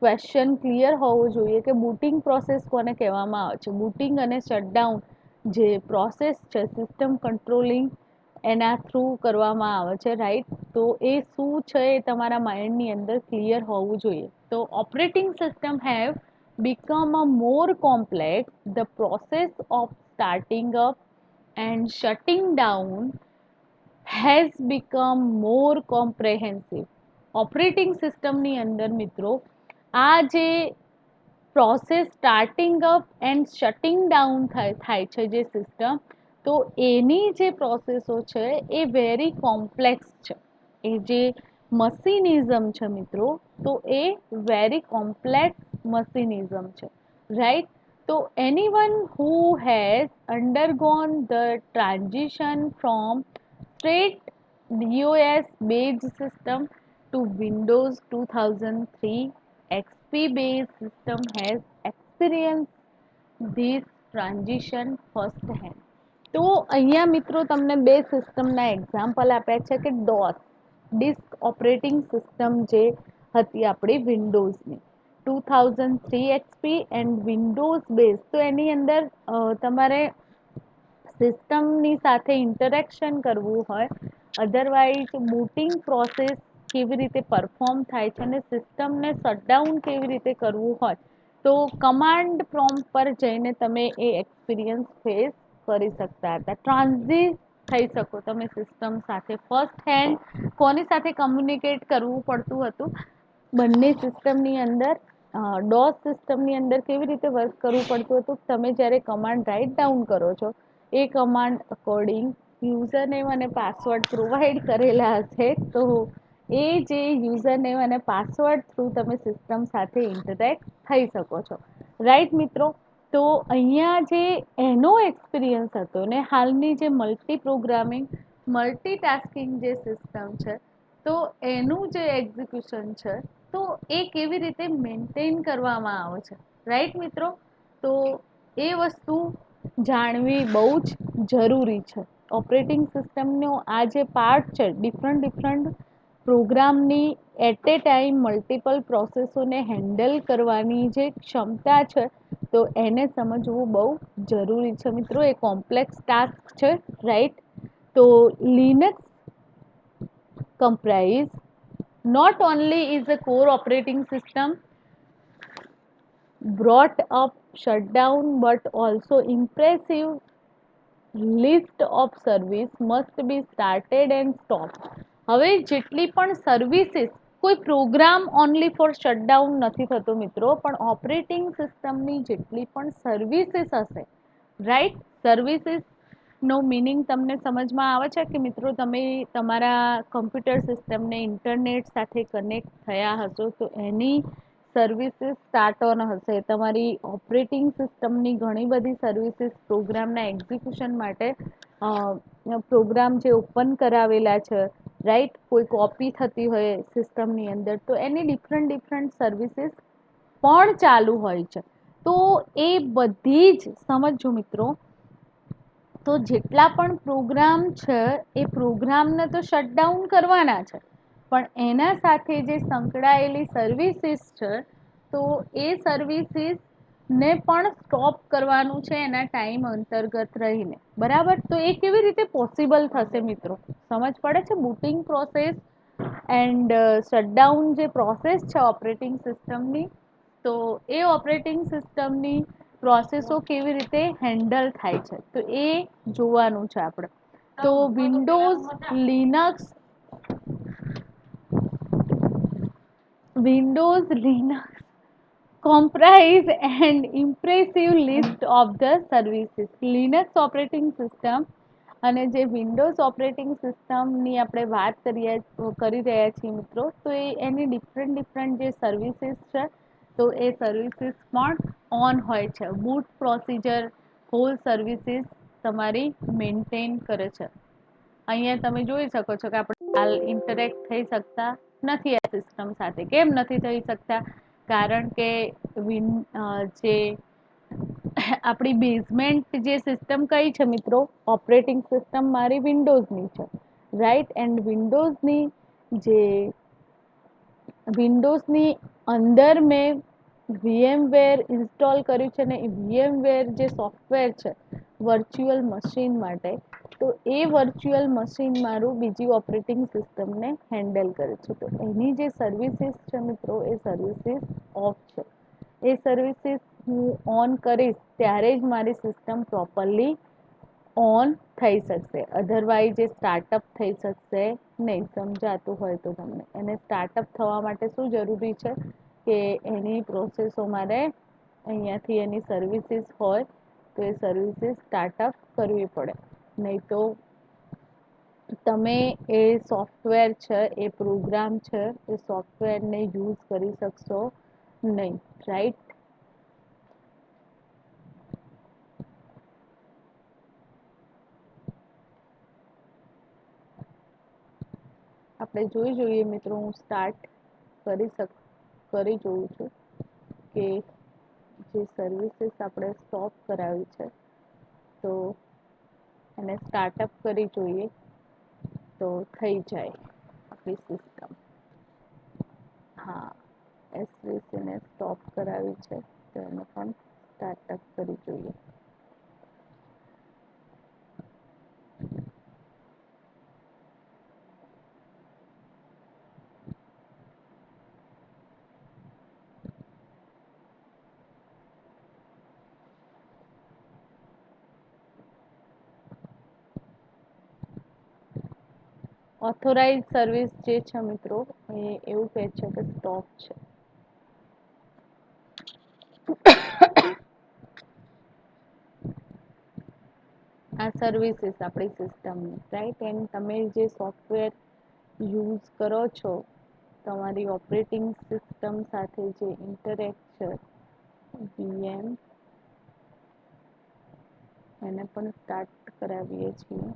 A: ક્વેશ્ચન ક્લિયર હોવો જોઈએ કે બૂટિંગ પ્રોસેસ કોને કહેવામાં આવે છે. બૂટિંગ અને શટડાઉન જે પ્રોસેસ છે સિસ્ટમ કંટ્રોલિંગ એના થ્રુ કરવામાં આવે છે, રાઈટ. તો એ શું છે એ તમારા માઇન્ડની અંદર ક્લિયર હોવું જોઈએ. તો operating system have become a more complex. The process of starting up and shutting down has become more comprehensive. Operating સિસ્ટમની અંદર મિત્રો આ જે process starting up and shutting down થાય છે જે સિસ્ટમ, તો એની જે પ્રોસેસો છે એ વેરી કોમ્પ્લેક્સ છે. એ જે મશીનિઝમ છે મિત્રો, તો એ વેરી કોમ્પ્લેક્સ મશીનિઝમ છે, રાઈટ. તો anyone who has undergone the transition from straight DOS based system to Windows 2003 XP based system has experienced this transition first hand. તો અહીંયા મિત્રો તમને બે સિસ્ટમના એક્ઝામ્પલ આપ્યા છે કે ડોસ ડિસ્ક ઓપરેટિંગ સિસ્ટમ જે હતી આપણી વિન્ડોઝની 2003 XP એન્ડ વિન્ડોઝ બેઝ. તો એની અંદર તમારે સિસ્ટમની સાથે ઇન્ટરેક્શન કરવું હોય, અધરવાઇઝ બૂટિંગ પ્રોસેસ કેવી રીતે પરફોર્મ થાય છે અને સિસ્ટમને શટડાઉન કેવી રીતે કરવું હોય, તો કમાન્ડ પ્રોમ્પ્ટ પર જઈને તમે એ એક્સપિરિયન્સ ફેસ કરી શકતા હતા. ટ્રાન્ઝિટ થઈ શકો તમે સિસ્ટમ સાથે. ફર્સ્ટ હેન્ડ કોની સાથે કમ્યુનિકેટ કરવું પડતું હતું, બંને સિસ્ટમની અંદર ડોસ સિસ્ટમની અંદર કેવી રીતે વર્ક કરવું પડતું હતું. તમે જ્યારે કમાન્ડ રાઇટ ડાઉન કરો છો એ કમાન્ડ અકોર્ડિંગ યુઝરનેમ અને પાસવર્ડ પ્રોવાઈડ કરેલા હશે, તો એ જે યુઝરનેમ અને પાસવર્ડ થ્રુ તમે સિસ્ટમ સાથે ઇન્ટરેક્ટ થઈ શકો છો, રાઈટ મિત્રો. તો અહીંયા જે એનો એક્સપિરિયન્સ હતો ને હાલની જે મલ્ટી પ્રોગ્રામિંગ મલ્ટીટાસ્કિંગ જે સિસ્ટમ છે, તો એનું જે એક્ઝિક્યુશન છે તો એ કેવી રીતે મેન્ટેન કરવામાં આવે છે, રાઈટ મિત્રો. તો એ વસ્તુ જાણવી બહુ જ જરૂરી છે. ઓપરેટિંગ સિસ્ટમનો આ જે પાર્ટ છે, ડિફરન્ટ પ્રોગ્રામની એટ એ ટાઈમ મલ્ટિપલ પ્રોસેસોને હેન્ડલ કરવાની જે ક્ષમતા છે, તો એને સમજવું બહુ જરૂરી છે મિત્રો. એ કોમ્પ્લેક્સ ટાસ્ક છે, રાઈટ. તો Linux comprise not only is a core operating system brought up shutdown but also impressive list of service must be started and stopped. હવે જેટલી પણ સર્વિસીસ, કોઈ પ્રોગ્રામ ઓનલી ફોર શટડાઉન નથી થતો મિત્રો, પણ ઓપરેટિંગ સિસ્ટમની જેટલી પણ સર્વિસીસ હશે, રાઈટ. સર્વિસીસ નો મિનિંગ તમને સમજમાં આવે છે કે મિત્રો તમે તમારા કમ્પ્યુટર સિસ્ટમને ઇન્ટરનેટ સાથે કનેક્ટ થયા હશો તો એની સર્વિસીસ સ્ટાર્ટ ઓન હશે. તમારી ઓપરેટિંગ સિસ્ટમની ઘણી બધી સર્વિસીસ પ્રોગ્રામના એક્ઝિક્યુશન માટે પ્રોગ્રામ જે ઓપન કરાવેલા છે, રાઈટ, કોઈ કોપી થતી હોય સિસ્ટમની અંદર તો એની ડિફરન્ટ સર્વિસીસ પણ ચાલુ હોય છે. તો એ બધી જ સમજો મિત્રો, તો જેટલા પણ પ્રોગ્રામ છે એ પ્રોગ્રામને તો શટડાઉન કરવાના છે, પણ એના સાથે જે સંકળાયેલી સર્વિસીસ છે, તો એ સર્વિસીસ ને પણ સ્ટોપ કરવાનું છે એના ટાઈમ અંતર્ગત રહીને. બરાબર, તો એ કેવી રીતે પોસિબલ થશે મિત્રો? સમજ પડે છે? બુટિંગ પ્રોસેસ એન્ડ શટડાઉન જે પ્રોસેસ છે ઓપરેટિંગ સિસ્ટમની, તો એ ઓપરેટિંગ સિસ્ટમની પ્રોસેસો કેવી રીતે હેન્ડલ થાય છે, તો એ જોવાનું છે આપણે. તો Windows Linux comprise an impressive list of the services. Linux operating system અને જે વિન્ડોઝ ઓપરેટિંગ સિસ્ટમની આપણે વાત કરી રહ્યા છીએ મિત્રો, તો એની ડિફરન્ટ જે સર્વિસીસ છે, તો એ સર્વિસીસ પણ ઓન હોય છે. બૂટ પ્રોસિજર હોલ સર્વિસીસ તમારી મેન્ટેન કરે છે. અહીંયા તમે જોઈ શકો છો કે આપણે હાલ ઇન્ટરેક્ટ થઈ શકતા નથી આ સિસ્ટમ સાથે. કેમ નથી થઈ શકતા? કારણ કે જે આપણી બેઝમેન્ટ જે સિસ્ટમ કઈ છે મિત્રો? ઓપરેટિંગ સિસ્ટમ મારી વિન્ડોઝની છે, રાઈટ? એન્ડ જે વિન્ડોઝની અંદર મેં VMવેર ઇન્સ્ટોલ કર્યું છે, ને એ VMવેર જે સોફ્ટવેર છે વર્ચ્યુઅલ મશીન માટે, તો એ વર્ચ્યુઅલ મશીન મારું બીજી ઓપરેટિંગ સિસ્ટમને હેન્ડલ કરે છે. તો એની જે સર્વિસીસ છે મિત્રો, એ સર્વિસીસ ઓફ છે. એ સર્વિસીસ હું ઓન કરીશ ત્યારે જ મારી સિસ્ટમ પ્રોપરલી ઓન થઈ શકશે, અધરવાઇઝ એ સ્ટાર્ટઅપ થઈ શકશે નહીં. સમજાતું હોય તો તમને. એને સ્ટાર્ટઅપ થવા માટે શું જરૂરી છે કે એની પ્રોસેસો મારે અહીંયાથી એની સર્વિસીસ હોય તો એ સર્વિસીસ સ્ટાર્ટઅપ કરવી પડે. નહીં તો તમે એ સોફ્ટવેર છે, એ પ્રોગ્રામ છે, એ સોફ્ટવેરને યુઝ કરી શકશો નહીં, રાઈટ? આપણે જોઈએ મિત્રો, હું સ્ટાર્ટ કરી જોઉં છું કે જે સર્વિસીસ આપણે સ્ટોપ કરાવી છે, તો એને સ્ટાર્ટઅપ કરી જોઈએ તો થઈ જાય આપણી સિસ્ટમ. હા, એસવીસીને સ્ટોપ કરાવી છે, તો એને પણ સ્ટાર્ટઅપ કરી જોઈએ. ઓથોરાઇઝ સર્વિસ જે છે મિત્રો, એ એવું કહે છે કે સ્ટોપ છે. આ સર્વિસીસ આપણી સિસ્ટમની, રાઈટ? એન્ડ તમે જે સોફ્ટવેર યુઝ કરો છો તમારી ઓપરેટિંગ સિસ્ટમ સાથે જે ઇન્ટરેક્ટ છે, VM, એને પણ સ્ટાર્ટ કરાવીએ છીએ.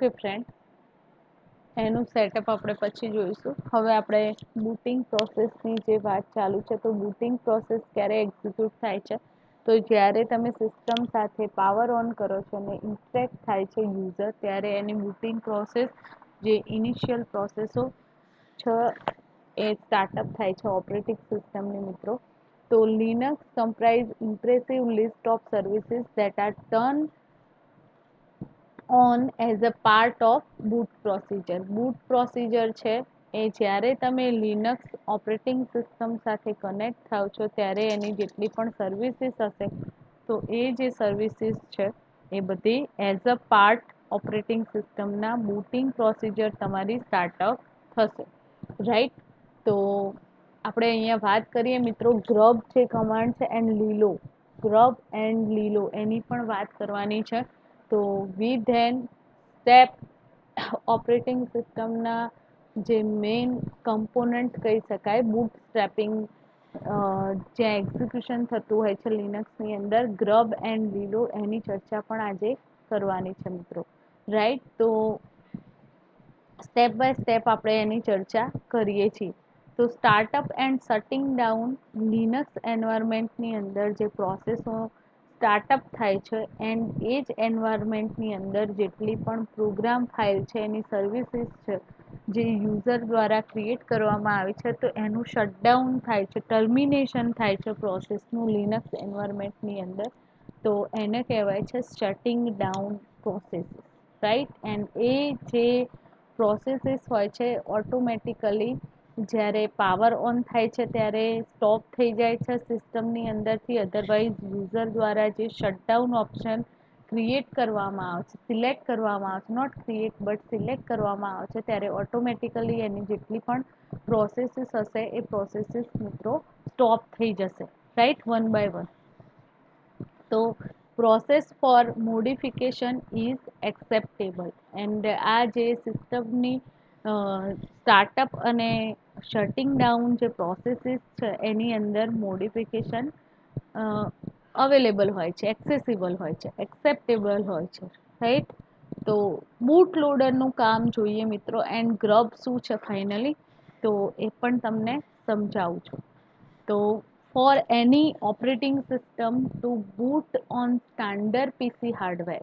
A: ઓકે ફ્રેન્ડ, એનું સેટઅપ આપણે પછી જોઈશું. હવે આપણે બુટિંગ પ્રોસેસની જે વાત ચાલુ છે, તો બુટિંગ પ્રોસેસ ક્યારે એક્ઝિક્યુટ થાય છે? તો જ્યારે તમે સિસ્ટમ સાથે પાવર ઓન કરો છો અને ઇન્ટરેક્ટ થાય છે યુઝર, ત્યારે એની બુટિંગ પ્રોસેસ, જે ઇનિશિયલ પ્રોસેસો છે, એ સ્ટાર્ટઅપ થાય છે ઓપરેટિંગ સિસ્ટમની મિત્રો. તો Linux comprise impressive list of services that are turned on as a part of boot procedure. Boot procedure છે એ જ્યારે તમે લિનક્સ ઓપરેટિંગ સિસ્ટમ સાથે કનેક્ટ થાવ છો ત્યારે એની જેટલી પણ સર્વિસીસ હશે તો એ જે સર્વિસીસ છે એ બધી એઝ અ પાર્ટ ઓપરેટિંગ સિસ્ટમના બૂટિંગ પ્રોસિજર તમારી સ્ટાર્ટઅપ થશે, રાઈટ. તો આપણે અહીંયા વાત કરીએ મિત્રો ગ્રબ જે કમાન્ડ છે એન્ડ લીલો, ગ્રબ એન્ડ લીલો એની પણ વાત કરવાની છે. તો વી ધેન સ્ટેપ ઓપરેટિંગ સિસ્ટમના જે મેઇન કમ્પોનન્ટ કહી શકાય બૂટ સ્ટ્રેપિંગ, જ્યાં એક્ઝિક્યુશન થતું હોય છે લિનક્સની અંદર ગ્રબ એન્ડ લીલો એની ચર્ચા પણ આજે કરવાની છે મિત્રો, રાઈટ. તો સ્ટેપ બાય સ્ટેપ આપણે એની ચર્ચા કરીએ છીએ. તો startup and shutting down Linux એન્વાયરમેન્ટની અંદર જે પ્રોસેસો સ્ટાર્ટઅપ થાય છે એન્ડ એ જ એન્વાયરમેન્ટની અંદર જેટલી પણ પ્રોગ્રામ ફાઇલ છે એની સર્વિસીસ છે જે યુઝર દ્વારા ક્રિએટ કરવામાં આવે છે તો એનું શટડાઉન થાય છે, ટર્મિનેશન થાય છે પ્રોસેસનું લિનક્સ એન્વાયરમેન્ટની અંદર, તો એને કહેવાય છે shutting down process, right. And એ જે પ્રોસેસીસ હોય છે ઓટોમેટિકલી જ્યારે પાવર ઓન થાય છે ત્યારે સ્ટોપ થઈ જાય છે સિસ્ટમની અંદરથી, અધરવાઇઝ યુઝર દ્વારા જે શટડાઉન ઓપ્શન ક્રિએટ કરવામાં આવે છે, સિલેક્ટ કરવામાં આવે છે, નોટ ક્રિએટ બટ સિલેક્ટ કરવામાં આવે છે ત્યારે ઓટોમેટિકલી એની જેટલી પણ પ્રોસેસીસ હશે એ પ્રોસેસીસ મિત્રો સ્ટોપ થઈ જશે, રાઈટ, વન બાય વન. તો process four modification is acceptable and આ જે સિસ્ટમની સ્ટાર્ટઅપ અને શટિંગ ડાઉન જે પ્રોસેસીસ છે એની અંદર મોડિફિકેશન અવેલેબલ હોય છે, એક્સેસિબલ હોય છે, એક્સેપ્ટેબલ હોય છે, રાઈટ. તો બૂટ લોડરનું કામ જોઈએ મિત્રો એન્ડ ગ્રબ શું છે ફાઇનલી તો એ પણ તમને સમજાવું છું. તો for any operating system to boot on standard PC hardware,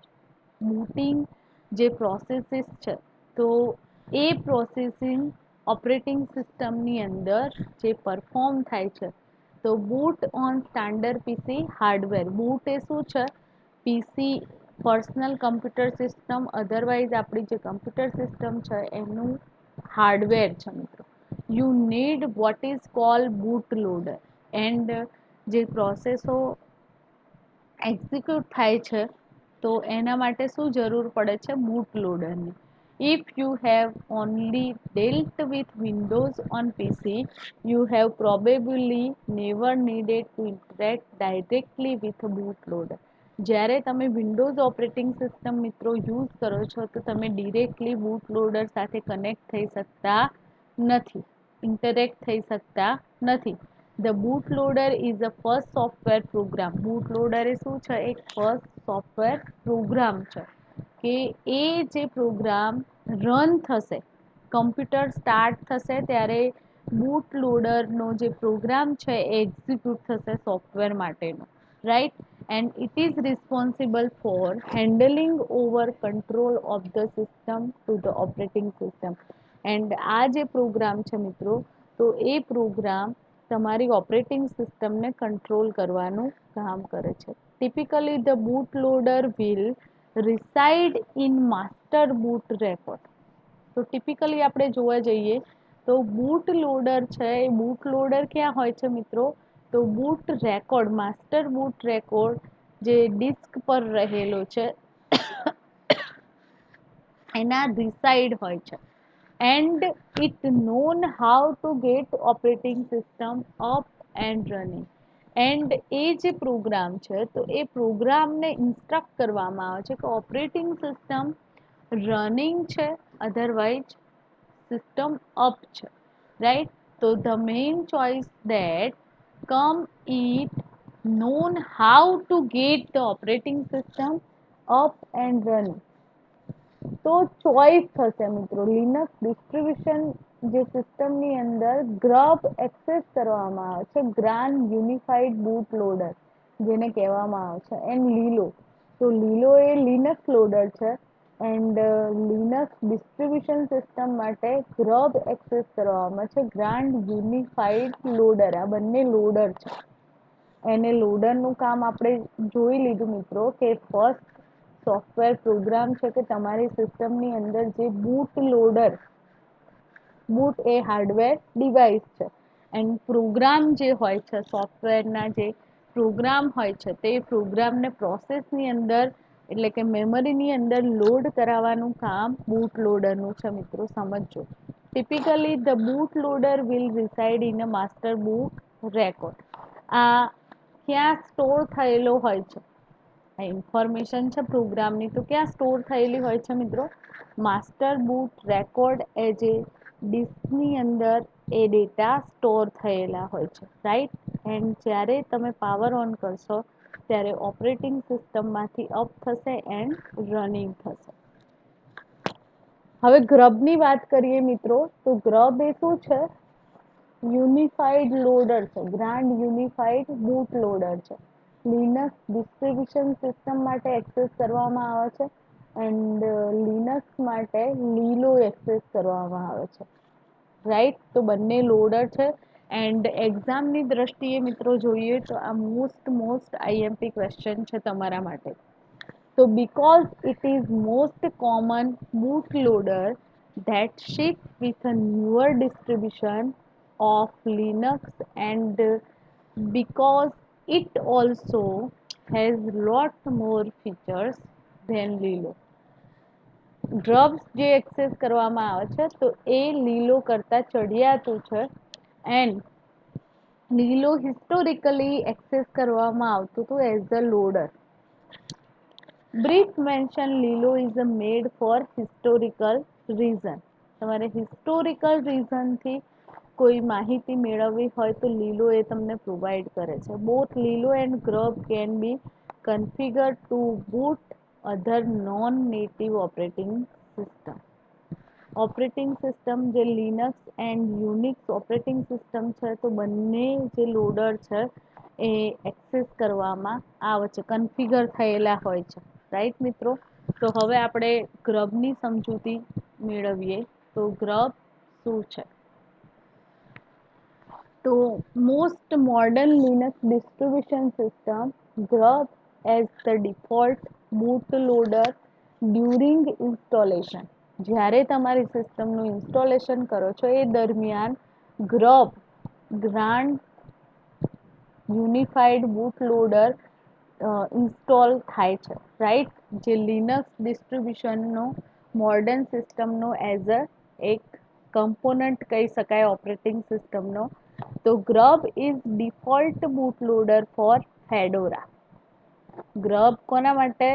A: booting જે પ્રોસેસીસ છે તો એ પ્રોસેસિંગ ઓપરેટિંગ સિસ્ટમની અંદર જે પરફોર્મ થાય છે તો boot on standard PC hardware, boot એ શું છે PC personal computer system, otherwise આપણી જે કમ્પ્યુટર સિસ્ટમ છે એનું હાર્ડવેર છે મિત્રો. You need what is call boot loader and જે પ્રોસેસો એક્ઝિક્યુટ થાય છે તો એના માટે શું જરૂર પડે છે બૂટ લોડરની. If you have only dealt with Windows on PC you have probably never needed to interact directly with a bootloader. જ્યારે તમે વિન્ડોઝ ઓપરેટિંગ સિસ્ટમ મિત્રો યુઝ કરો છો તો તમે ડિરેક્ટલી બૂટલોડર સાથે કનેક્ટ થઈ શકતા નથી, ઇન્ટરેક્ટ થઈ શકતા નથી. The bootloader is a first software program, bootloader એ શું છે એક ફર્સ્ટ સોફ્ટવેર પ્રોગ્રામ છે કે એ જે પ્રોગ્રામ રન થશે, કમ્પ્યુટર સ્ટાર્ટ થશે ત્યારે બૂટ લોડરનો જે પ્રોગ્રામ છે એ એક્ઝિક્યુટ થશે સોફ્ટવેર માટેનો, right. And it is responsible four handling over control of the system to the operating system. And આ જે પ્રોગ્રામ છે મિત્રો તો એ પ્રોગ્રામ તમારી ઓપરેટિંગ સિસ્ટમને કંટ્રોલ કરવાનું કામ કરે છે. Typically the boot loader will reside in master boot record. તો ટિપિકલી આપણે જોવા જઈએ તો બૂટ લોડર છે એ બૂટ લોડર ક્યાં હોય છે મિત્રો તો boot record, master boot record જે ડિસ્ક પર રહેલો છે એના રિસાઇડ હોય છે and it known how to get operating system up and running. And એ જે પ્રોગ્રામ છે તો એ પ્રોગ્રામને ઇન્સ્ટ્રક્ટ કરવામાં આવે છે કે ઓપરેટિંગ સિસ્ટમ રનિંગ છે, અધરવાઇઝ સિસ્ટમ અપ છે, રાઈટ. તો the main choice that come it known how to get the operating system up and running. તો ચોઇસ થશે મિત્રો લિનક્સ ડિસ્ટ્રીબ્યુશન જે સિસ્ટમની અંદર ગ્રબ એક્સેસ કરવામાં આવે છે ગ્રાન્ડ યુનિફાઈડ બૂટ લોડર જેને કહેવામાં આવે છે એન્ડ લીલો, તો લીલો એ લિનક્સ લોડર છે એન્ડ લિનક્સ ડિસ્ટ્રીબ્યુશન સિસ્ટમ માટે ગ્રબ એક્સેસ કરવામાં છે ગ્રાન્ડ યુનિફાઈડ લોડર, આ બંને લોડર છે. એને લોડરનું કામ આપણે જોઈ લીધું મિત્રો કે ફર્સ્ટ સોફ્ટવેર પ્રોગ્રામ છે કે તમારી સિસ્ટમની અંદર જે બૂટ લોડર, બૂટ એ હાર્ડવેર ડિવાઇસ છે એન્ડ પ્રોગ્રામ જે હોય છે, સોફ્ટવેરના જે પ્રોગ્રામ હોય છે તે પ્રોગ્રામને પ્રોસેસની અંદર એટલે કે મેમરીની અંદર લોડ કરાવવાનું કામ બૂટ લોડરનું છે. મિત્રો સમજજો. Typically the boot loader will reside in a master boot record. આ ક્યાં સ્ટોર થયેલો હોય છે? આ ઇન્ફોર્મેશન છે પ્રોગ્રામની, તો ક્યાં સ્ટોર થયેલી હોય છે મિત્રો? માસ્ટર બૂટ રેકોર્ડ એજ એ ડિસ્કની અંદર એ ડેટા સ્ટોર થયેલા હોય છે, રાઈટ. એન્ડ જ્યારે તમે પાવર ઓન કરશો ત્યારે ઓપરેટિંગ સિસ્ટમમાંથી અપ થશે એન્ડ રનિંગ થશે. હવે ગ્રબની વાત કરીએ મિત્રો, તો ગ્રબ એ શું છે? યુનિફાઈડ લોડર છે, ગ્રાન્ડ યુનિફાઈડ બૂટ લોડર છે. લિનક્સ ડિસ્ટ્રીબ્યુશન સિસ્ટમ માટે એક્સેસ કરવામાં આવે છે એન્ડ લિનક્સ માટે લીલો એક્સેસ કરવામાં આવે છે, રાઈટ. તો બંને લોડર છે. એન્ડ એક્ઝામની દ્રષ્ટિએ મિત્રો જોઈએ તો આ મોસ્ટ આઈએમપી ક્વેશ્ચન છે તમારા માટે. તો because it is most common bootloader that ships with a newer distribution of Linux and because it also has lot more features than Lilo. ડ્રબ્સ જે એક્સેસ કરવામાં આવે છે તો એ લીલો કરતાં ચડિયાતું છે એન્ડ લીલો હિસ્ટોરિકલી એક્સેસ કરવામાં આવતું હતું as the loader. Brief mention LILO is a made for historical reason. તમારે હિસ્ટોરિકલ રીઝનથી કોઈ માહિતી મેળવવી હોય તો લીલો એ તમને પ્રોવાઈડ કરે છે. Both LILO and GRUB can be configure to boot other non native operating system. Operating system જે Linux and Unix operating system છે તો બંને જે લોડર છે એ એક્સેસ કરવામાં આવે છે, કન્ફિગર થયેલા હોય છે, રાઈટ મિત્રો. તો હવે આપણે ગ્રબની સમજૂતી મેળવીએ. તો ગ્રબ શું છે? તો most modern Linux distribution system GRUB as the default boot loader during installation. જ્યારે તમારી સિસ્ટમનું ઇન્સ્ટોલેશન કરો છો એ દરમિયાન GRUB, grand unified boot loader install થાય છે, રાઈટ. જે લિનક્સ ડિસ્ટ્રીબ્યુશનનો મોડર્ન સિસ્ટમનો એઝ અ એક કમ્પોનન્ટ કહી શકાય ઓપરેટિંગ સિસ્ટમનો. તો GRUB is default boot loader for Fedora. GRUB કોના માટે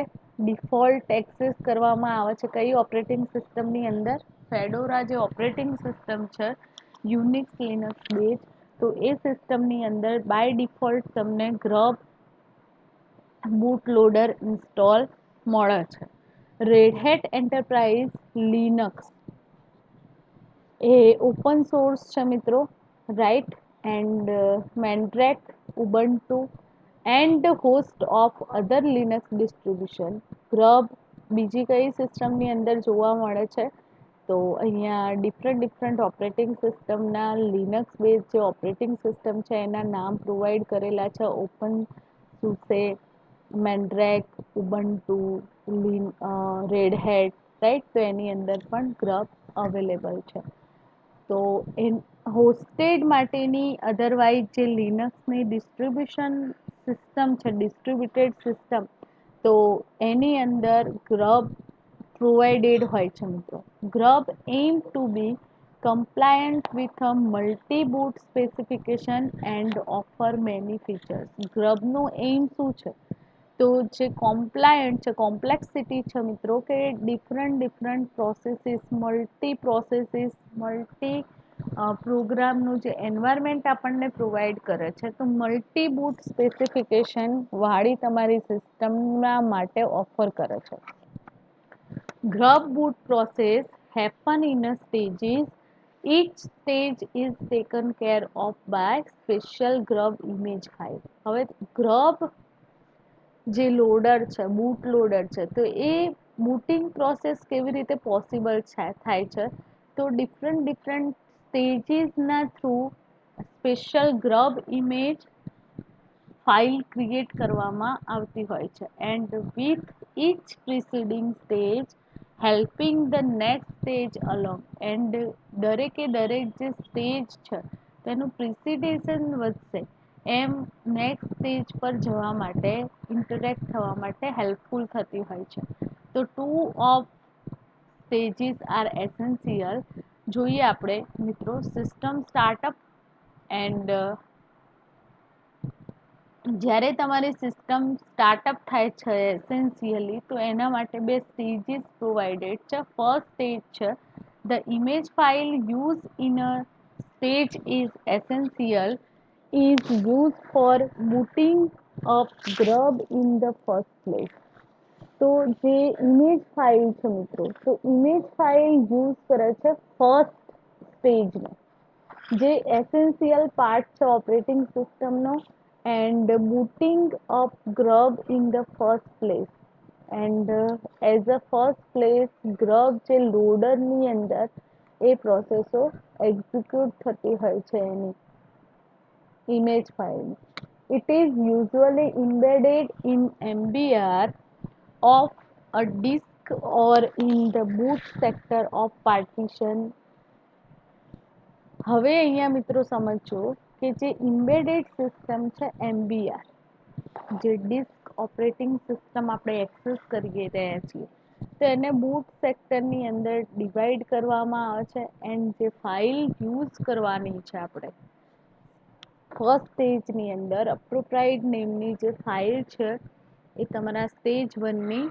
A: ડિફોલ્ટ એક્સેસ કરવામાં આવે છે? કઈ ઓપરેટિંગ સિસ્ટમની અંદર? ફેડોરા જે ઓપરેટિંગ સિસ્ટમ છે યુનિક્સ લિનક્સ બેઝ, તો એ સિસ્ટમની અંદર બાય ડિફોલ્ટ તમને ગ્રબ બૂટ લોડર ઇન્સ્ટોલ મળે છે. રેડ હેટ એન્ટરપ્રાઇઝ લિનક્સ એ ઓપન સોર્સ છે મિત્રો, right. And Mandrake, Ubuntu and host of other Linux distribution. GRUB બીજી કઈ સિસ્ટમની અંદર જોવા મળે છે? તો અહીંયા ડિફરન્ટ ઓપરેટિંગ સિસ્ટમના લિનક્સ બેઝ જે ઓપરેટિંગ સિસ્ટમ છે એના નામ પ્રોવાઈડ કરેલા છે. Open SUSE, Mandrake, Ubuntu, Red Hat, right. તો એની અંદર પણ ગ્રબ અવેલેબલ છે. તો હોસ્ટેડ માટેની અધરવાઇઝ જે લિનક્સની ડિસ્ટ્રીબ્યુશન સિસ્ટમ છે, ડિસ્ટ્રીબ્યુટેડ સિસ્ટમ, તો એની અંદર ગ્રબ પ્રોવાઇડેડ હોય છે મિત્રો. GRUB aim to be compliant with a multi-boot specification and offer many features. ગ્રબનો એમ શું છે? તો જે કોમ્પ્લાયન્ટ છે, કોમ્પ્લેક્સિટી છે મિત્રો, કે ડિફરન્ટ પ્રોસેસીસ, મલ્ટી પ્રોગ્રામનું જે એન્વાયરમેન્ટ આપણને પ્રોવાઈડ કરે છે તો મલ્ટી બૂટ સ્પેસિફિકેશન વાળી તમારી સિસ્ટમના માટે ઓફર કરે છે. GRUB boot process happen in a stages. Each stage is taken care of by special grub image file. હવે ગ્રબ જે લોડર છે, બૂટ લોડર છે, તો એ બૂટિંગ પ્રોસેસ કેવી રીતે પોસિબલ થાય છે? તો ડિફરન્ટ સ્ટેજીસના through special GRUB image file create કરવામાં આવતી હોય છે and with each preceding stage helping the next stage along. એન્ડ દરેકે દરેક જે સ્ટેજ છે તેનું પ્રિસિડેશન વધશે એમ નેક્સ્ટ સ્ટેજ પર જવા માટે ઇન્ટરેક્ટ થવા માટે હેલ્પફુલ થતી હોય છે. તો two of stages are essential. જોઈએ આપણે મિત્રો સિસ્ટમ સ્ટાર્ટઅપ એન્ડ જ્યારે તમારી સિસ્ટમ સ્ટાર્ટઅપ થાય છે એસેન્શિયલી તો એના માટે બે સ્ટેજીસ પ્રોવાઇડેડ છે. ફર્સ્ટ સ્ટેજ છે the image file use in a stage is essential is used for booting up grub in the first place. તો જે ઇમેજ ફાઇલ છે મિત્રો, તો ઇમેજ ફાઇલ યુઝ કરે છે ફર્સ્ટ સ્ટેજમાં, જે એસેન્શિયલ પાર્ટ છે ઓપરેટિંગ સિસ્ટમનો, and booting up GRUB in the first place. And as a first place GRUB જે લોડરની અંદર એ પ્રોસેસો એક્ઝિક્યુટ થતી હોય છે એની image file. It is usually embedded in MBR of a disk or in the boot sector of partition. હવે અહીંયા મિત્રો સમજો કે જે ઇમ્બેડેડ સિસ્ટમ છે MBR, જે ડિસ્ક ઓપરેટિંગ સિસ્ટમ આપણે એક્સેસ કરી રહ્યા છીએ, તો એને બૂટ સેક્ટરની અંદર ડિવાઈડ કરવામાં આવે છે. એન્ડ જે ફાઇલ યુઝ કરવાની છે આપણે ફર્સ્ટ સ્ટેજની અંદર અપ્રોપ્રાઇટ નેમની જે ફાઇલ છે એ તમારા સ્ટેજ વનની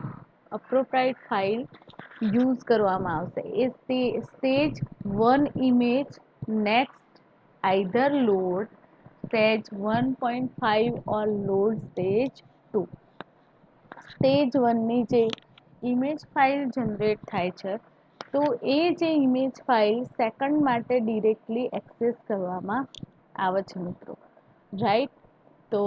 A: અપ્રોપ્રાઇટ ફાઇલ યુઝ કરવામાં આવશે. એ stage one image next either load stage 1.5 or load stage 2. Stage વનની જે ઇમેજ ફાઇલ જનરેટ થાય છે તો એ જે ઇમેજ ફાઇલ સેકન્ડ માટે ડિરેક્ટલી એક્સેસ કરવામાં આવે છે મિત્રો, રાઈટ. તો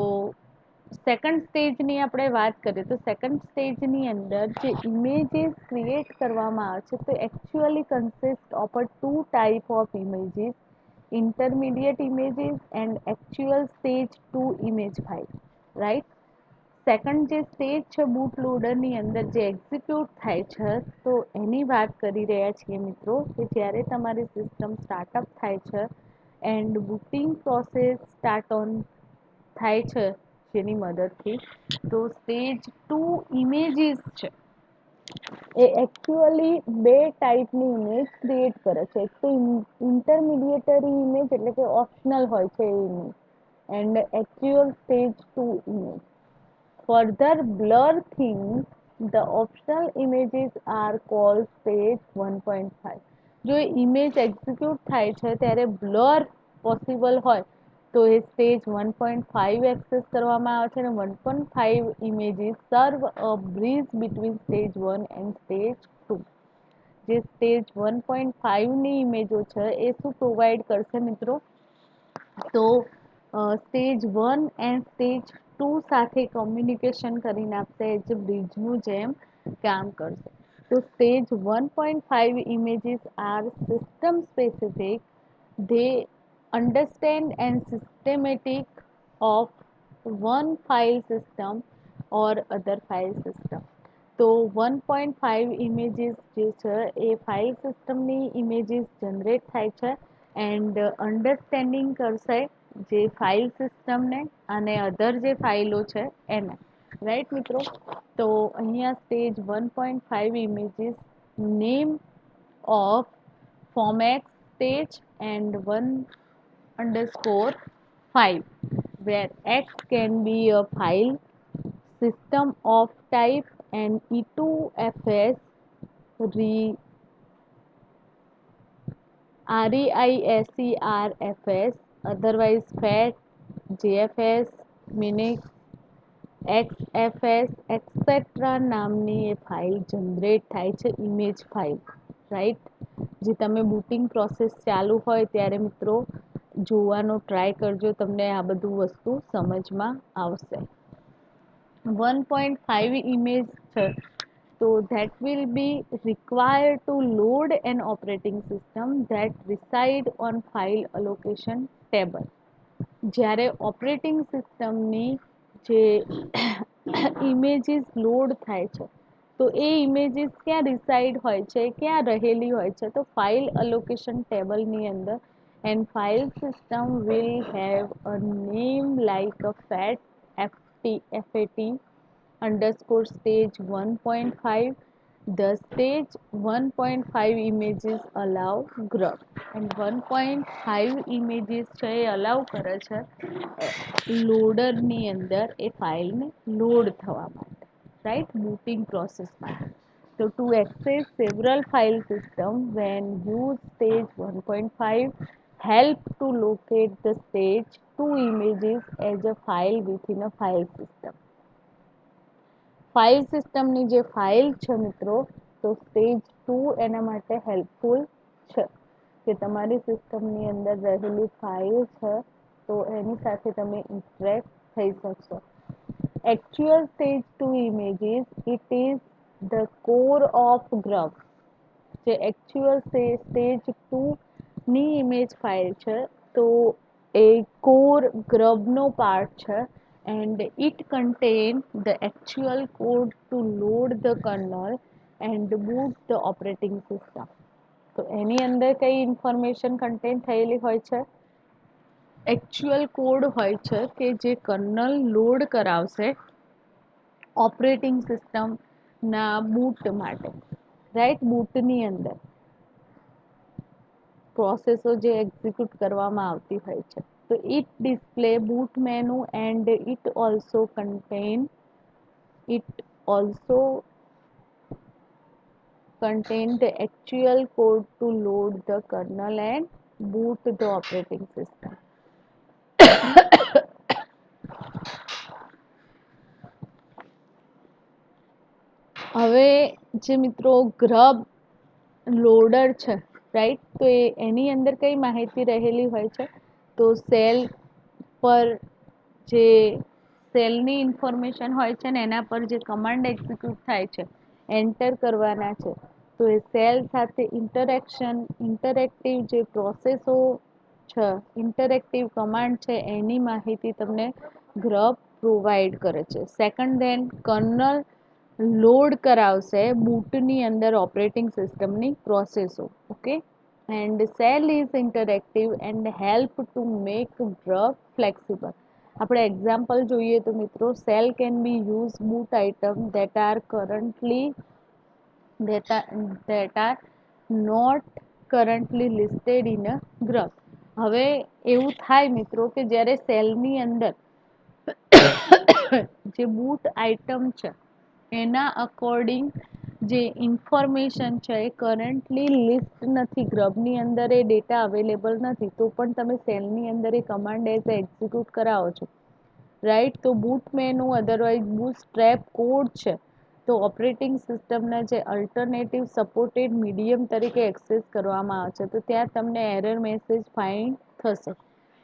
A: સેકન્ડ સ્ટેજની આપણે વાત કરીએ તો સેકન્ડ સ્ટેજની અંદર જે ઇમેજીસ ક્રિએટ કરવામાં આવે છે તો actually consist of a two type of images, intermediate images and actual stage 2 image file, right. Second જે સ્ટેજ છે બૂટ લોડરની અંદર જે એક્ઝિક્યુટ થાય છે તો એની વાત કરી રહ્યા છીએ મિત્રો કે જ્યારે તમારી સિસ્ટમ સ્ટાર્ટઅપ થાય છે and booting process start on થાય છે જેની મદદથી, તો સ્ટેજ 2 ઇમેજીસ છે એ એકચ્યુઅલી બે ટાઈપની ઇમેજ ક્રિએટ કરે છે. એક તો ઇન્ટરમીડિયેટરી ઇમેજ એટલે કે ઓપ્શનલ હોય છે એ image, and actual stage 2 image. Further blur things, the optional images are called stage 1.5. જો ઇમેજ એક્ઝિક્યુટ થાય છે ત્યારે બ્લર પોસિબલ હોય તો એ સ્ટેજ 1.5 એક્સેસ કરવામાં આવે છે અને 1.5 ઇમેજીસ સર્વ અ bridge between stage 1 and stage 2. જે સ્ટેજ 1.5ની ઇમેજો છે એ શું પ્રોવાઈડ કરશે મિત્રો, તો સ્ટેજ 1 એન્ડ સ્ટેજ 2 સાથે કમ્યુનિકેશન કરીને આપશે, જે બ્રિજનું જેમ કામ કરશે. તો stage 1.5 images are system specific. They understand and systematic of one file system or other file system. તો 1.5 ઇમેજીસ જે છે એ ફાઇલ સિસ્ટમની ઇમેજીસ જનરેટ થાય છે એન્ડ અન્ડરસ્ટેન્ડિંગ કરશે જે ફાઇલ સિસ્ટમને અને અધર જે ફાઇલો છે એને, રાઈટ મિત્રો. તો અહીંયા stage 1.5 images name of format stage and 1_5 where x can be a file system of type and E2FS REISERFS, otherwise FAT, JFS, Minix, XFS, etc. નામની એ ફાઇલ જનરેટ થાય છે ઇમેજ ફાઇલ, રાઈટ. જે તમે booting process ચાલુ હોય ત્યારે મિત્રો જોવાનો ટ્રાય કરજો, તમને આ બધું વસ્તુ સમજમાં આવશે. 1.5 image છે so that will be required to load an operating system that reside on file allocation table. જ્યારે ઓપરેટિંગ સિસ્ટમની જે ઇમેજીસ લોડ થાય છે તો એ ઇમેજીસ ક્યાં રિસાઇડ હોય છે, ક્યાં રહેલી હોય છે, તો ફાઇલ અલોકેશન ટેબલની અંદર. And file system will have a name like a FAT underscore stage 1.5. The stage 1.5 images allow grub, and 1.5 images છે એ અલાઉ કરે છે લોડરની અંદર એ ફાઇલને લોડ થવા માટે, right, booting process માટે. So to access several file system when use stage 1.5 help to locate the stage 2 images as a file within a file system. File સિસ્ટમની જે ફાઇલ છે મિત્રો, તો સ્ટેજ 2 એના માટે હેલ્પફુલ છે કે તમારી સિસ્ટમની અંદર રહેલી ફાઇલ છે તો એની સાથે તમે ઇન્ટરેક્ટ થઈ શકશો. Actual stage 2 images, it is the core of graph. જે actual stage 2 ની ઇમેજ ફાઇલ છે તો એ કોર ગ્રબનો પાર્ટ છે. And it contains the actual code to load the kernel and boot the operating system. તો એની અંદર કઈ ઇન્ફોર્મેશન કન્ટેન થયેલી હોય છે? એકચ્યુઅલ કોડ હોય છે કે જે કર્નલ લોડ કરાવશે ઓપરેટિંગ સિસ્ટમના બૂટ માટે, રાઈટ, બૂટની અંદર પ્રોસેસો જે એક્ઝિક્યુટ કરવામાં આવતી હોય છે. તો it display boot menu and it also contain the actual code to load the kernel and boot the operating system. હવે જે મિત્રો ગ્રબ લોડર છે, રાઈટ, તો એની અંદર કઈ માહિતી રહેલી હોય છે? તો સેલ પર જે સેલની ઇન્ફોર્મેશન હોય છે ને એના પર જે કમાન્ડ એક્ઝિક્યુટ થાય છે, એન્ટર કરવાના છે, તો એ સેલ સાથે ઇન્ટરેક્ટિવ જે પ્રોસેસો છે, ઇન્ટરેક્ટિવ કમાન્ડ છે એની માહિતી તમને ગ્રબ પ્રોવાઈડ કરે છે. સેકન્ડ ધેન કર્નલ લોડ કરાવશે બૂટની અંદર ઓપરેટિંગ સિસ્ટમની પ્રોસેસો, okay. And shell is interactive and help to make GRUB flexible. આપણે એક્ઝામ્પલ જોઈએ તો મિત્રો, shell can be use boot item that are not currently listed in a graph. હવે એવું થાય મિત્રો કે જ્યારે સેલની અંદર જે બૂટ આઇટમ છે એના અકોર્ડિંગ જે ઇન્ફોર્મેશન છે એ કરન્ટલી લિસ્ટ નથી, ગ્રબની અંદર એ ડેટા અવેલેબલ નથી, તો પણ તમે સેલની અંદર એ કમાન્ડ એઝ એક્ઝિક્યુટ કરાવો છો, રાઈટ. તો boot menu otherwise boot strap code છે તો ઓપરેટિંગ સિસ્ટમના જે અલ્ટરનેટિવ સપોર્ટેડ મીડિયમ તરીકે એક્સેસ કરવામાં આવે છે, તો ત્યાં તમને એરર મેસેજ ફાઇન્ડ થશે.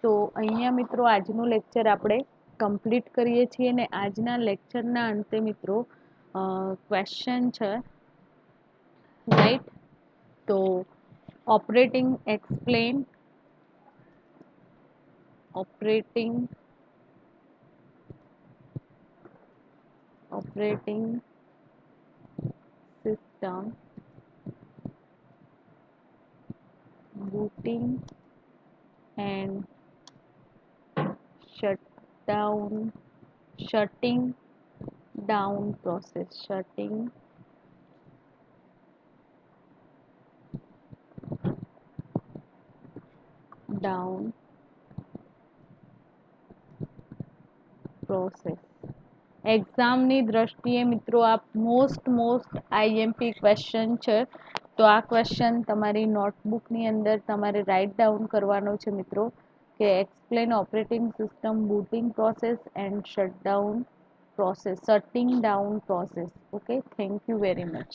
A: તો અહીંયા મિત્રો આજનું લેક્ચર આપણે કમ્પ્લીટ કરીએ છીએ અને આજના લેક્ચરના અંતે મિત્રો ક્વેશ્ચન છે, રાઈટ. તો operating system booting and shutting down process, એક્ઝામની દ્રષ્ટિએ મિત્રો આ મોસ્ટ આઈએમપી ક્વેશ્ચન છે. તો આ ક્વેશ્ચન તમારી નોટબુકની અંદર તમારે રાઇટ ડાઉન કરવાનો છે મિત્રો, કે explain operating system booting process and shutting down process. Okay, thank you very much.